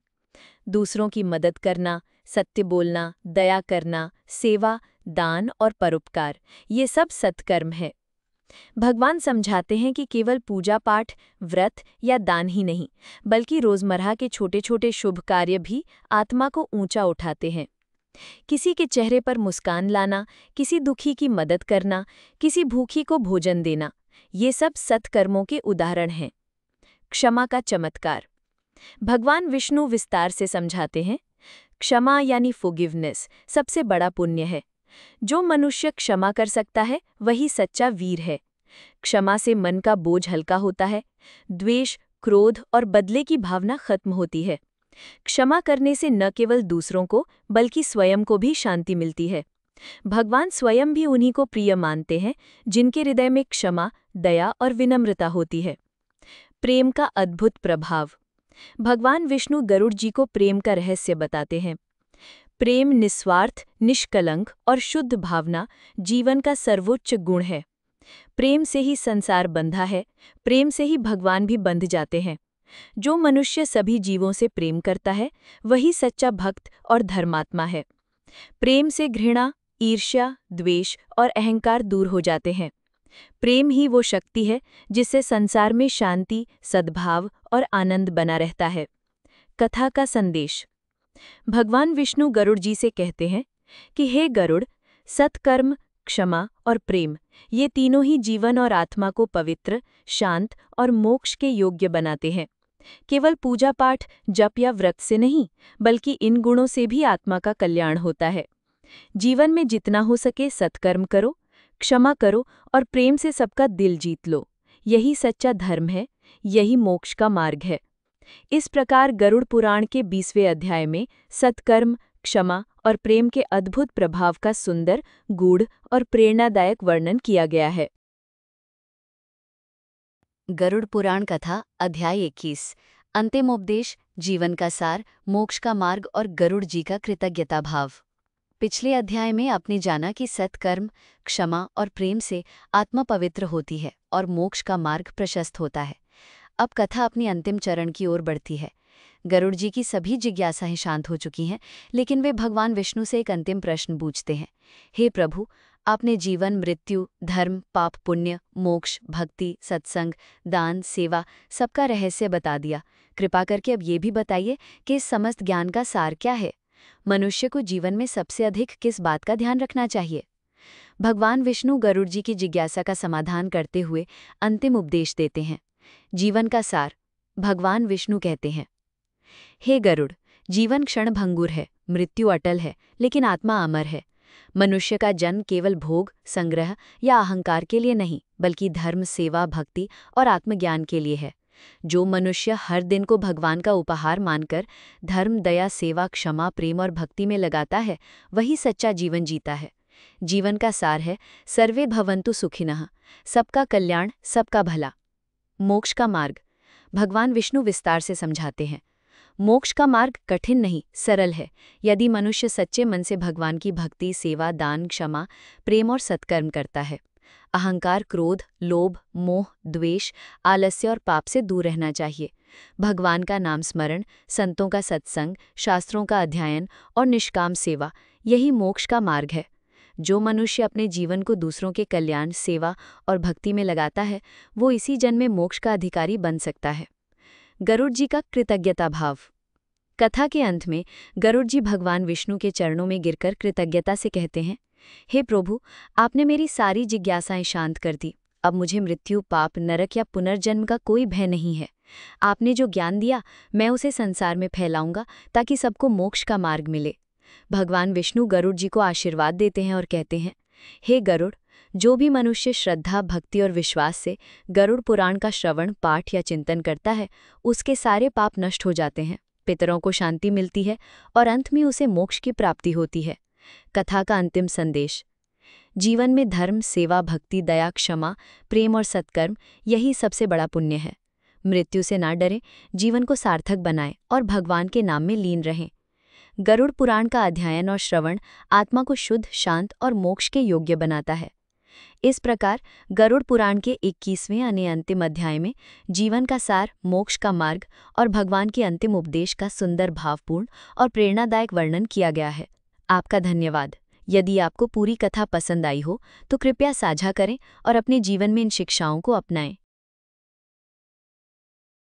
दूसरों की मदद करना, सत्य बोलना, दया करना, सेवा, दान और परोपकार, ये सब सत्कर्म है। भगवान समझाते हैं कि केवल पूजा पाठ, व्रत या दान ही नहीं, बल्कि रोजमर्रा के छोटे छोटे शुभ कार्य भी आत्मा को ऊंचा उठाते हैं। किसी के चेहरे पर मुस्कान लाना, किसी दुखी की मदद करना, किसी भूखी को भोजन देना, ये सब सत्कर्मों के उदाहरण हैं। क्षमा का चमत्कार। भगवान विष्णु विस्तार से समझाते हैं, क्षमा यानी फॉरगिवनेस सबसे बड़ा पुण्य है। जो मनुष्य क्षमा कर सकता है वही सच्चा वीर है। क्षमा से मन का बोझ हल्का होता है, द्वेष, क्रोध और बदले की भावना खत्म होती है। क्षमा करने से न केवल दूसरों को बल्कि स्वयं को भी शांति मिलती है। भगवान स्वयं भी उन्हीं को प्रिय मानते हैं जिनके हृदय में क्षमा, दया और विनम्रता होती है। प्रेम का अद्भुत प्रभाव। भगवान विष्णु गरुड़ जी को प्रेम का रहस्य बताते हैं। प्रेम निस्वार्थ, निष्कलंक और शुद्ध भावना जीवन का सर्वोच्च गुण है। प्रेम से ही संसार बंधा है, प्रेम से ही भगवान भी बंध जाते हैं। जो मनुष्य सभी जीवों से प्रेम करता है वही सच्चा भक्त और धर्मात्मा है। प्रेम से घृणा, ईर्ष्या, द्वेष और अहंकार दूर हो जाते हैं। प्रेम ही वो शक्ति है जिससे संसार में शांति, सद्भाव और आनंद बना रहता है। कथा का संदेश। भगवान विष्णु गरुड़ जी से कहते हैं कि हे गरुड़, सत्कर्म, क्षमा और प्रेम ये तीनों ही जीवन और आत्मा को पवित्र, शांत और मोक्ष के योग्य बनाते हैं। केवल पूजा पाठ, जप या व्रत से नहीं, बल्कि इन गुणों से भी आत्मा का कल्याण होता है। जीवन में जितना हो सके सत्कर्म करो, क्षमा करो और प्रेम से सबका दिल जीत लो। यही सच्चा धर्म है, यही मोक्ष का मार्ग है। इस प्रकार गरुड़ पुराण के 20वें अध्याय में सत्कर्म, क्षमा और प्रेम के अद्भुत प्रभाव का सुंदर, गूढ़ और प्रेरणादायक वर्णन किया गया है। गरुड़ पुराण कथा अध्याय 21। अंतिम उपदेश, जीवन का सार, मोक्ष का मार्ग और गरुड़ जी का कृतज्ञता भाव। पिछले अध्याय में आपने जाना कि सत्कर्म, क्षमा और प्रेम से आत्मा पवित्र होती है और मोक्ष का मार्ग प्रशस्त होता है। अब कथा अपनी अंतिम चरण की ओर बढ़ती है। गरुड़ जी की सभी जिज्ञासाएं शांत हो चुकी हैं, लेकिन वे भगवान विष्णु से एक अंतिम प्रश्न पूछते हैं। हे प्रभु, आपने जीवन, मृत्यु, धर्म, पाप, पुण्य, मोक्ष, भक्ति, सत्संग, दान, सेवा सबका रहस्य बता दिया। कृपा करके अब ये भी बताइए कि इस समस्त ज्ञान का सार क्या है। मनुष्य को जीवन में सबसे अधिक किस बात का ध्यान रखना चाहिए। भगवान विष्णु गरुड़ जी की जिज्ञासा का समाधान करते हुए अंतिम उपदेश देते हैं। जीवन का सार। भगवान विष्णु कहते हैं, हे गरुड़, जीवन क्षण भंगुर है, मृत्यु अटल है, लेकिन आत्मा अमर है। मनुष्य का जन्म केवल भोग, संग्रह या अहंकार के लिए नहीं, बल्कि धर्म, सेवा, भक्ति और आत्मज्ञान के लिए है। जो मनुष्य हर दिन को भगवान का उपहार मानकर धर्म, दया, सेवा, क्षमा, प्रेम और भक्ति में लगाता है, वही सच्चा जीवन जीता है। जीवन का सार है सर्वे भवन्तु सुखिनः, सबका कल्याण, सबका भला। मोक्ष का मार्ग। भगवान विष्णु विस्तार से समझाते हैं। मोक्ष का मार्ग कठिन नहीं, सरल है। यदि मनुष्य सच्चे मन से भगवान की भक्ति, सेवा, दान, क्षमा, प्रेम और सत्कर्म करता है। अहंकार, क्रोध, लोभ, मोह, द्वेष, आलस्य और पाप से दूर रहना चाहिए। भगवान का नाम स्मरण, संतों का सत्संग, शास्त्रों का अध्ययन और निष्काम सेवा, यही मोक्ष का मार्ग है। जो मनुष्य अपने जीवन को दूसरों के कल्याण, सेवा और भक्ति में लगाता है, वो इसी जन्म में मोक्ष का अधिकारी बन सकता है। गरुड़ जी का कृतज्ञता भाव। कथा के अंत में गरुड़ जी भगवान विष्णु के चरणों में गिरकर कृतज्ञता से कहते हैं, हे प्रभु, आपने मेरी सारी जिज्ञासाएं शांत कर दी। अब मुझे मृत्यु, पाप, नरक या पुनर्जन्म का कोई भय नहीं है। आपने जो ज्ञान दिया, मैं उसे संसार में फैलाऊंगा ताकि सबको मोक्ष का मार्ग मिले। भगवान विष्णु गरुड़ जी को आशीर्वाद देते हैं और कहते हैं, हे गरुड़, जो भी मनुष्य श्रद्धा, भक्ति और विश्वास से गरुड़ पुराण का श्रवण, पाठ या चिंतन करता है, उसके सारे पाप नष्ट हो जाते हैं, पितरों को शांति मिलती है और अंत में उसे मोक्ष की प्राप्ति होती है। कथा का अंतिम संदेश। जीवन में धर्म, सेवा, भक्ति, दया, क्षमा, प्रेम और सत्कर्म, यही सबसे बड़ा पुण्य है। मृत्यु से ना डरें, जीवन को सार्थक बनाएं और भगवान के नाम में लीन रहें। गरुड़ पुराण का अध्ययन और श्रवण आत्मा को शुद्ध, शांत और मोक्ष के योग्य बनाता है। इस प्रकार गरुड़ पुराण के 21वें यानी अंतिम अध्याय में जीवन का सार, मोक्ष का मार्ग और भगवान के अंतिम उपदेश का सुंदर, भावपूर्ण और प्रेरणादायक वर्णन किया गया है। आपका धन्यवाद। यदि आपको पूरी कथा पसंद आई हो तो कृपया साझा करें और अपने जीवन में इन शिक्षाओं को अपनाएं।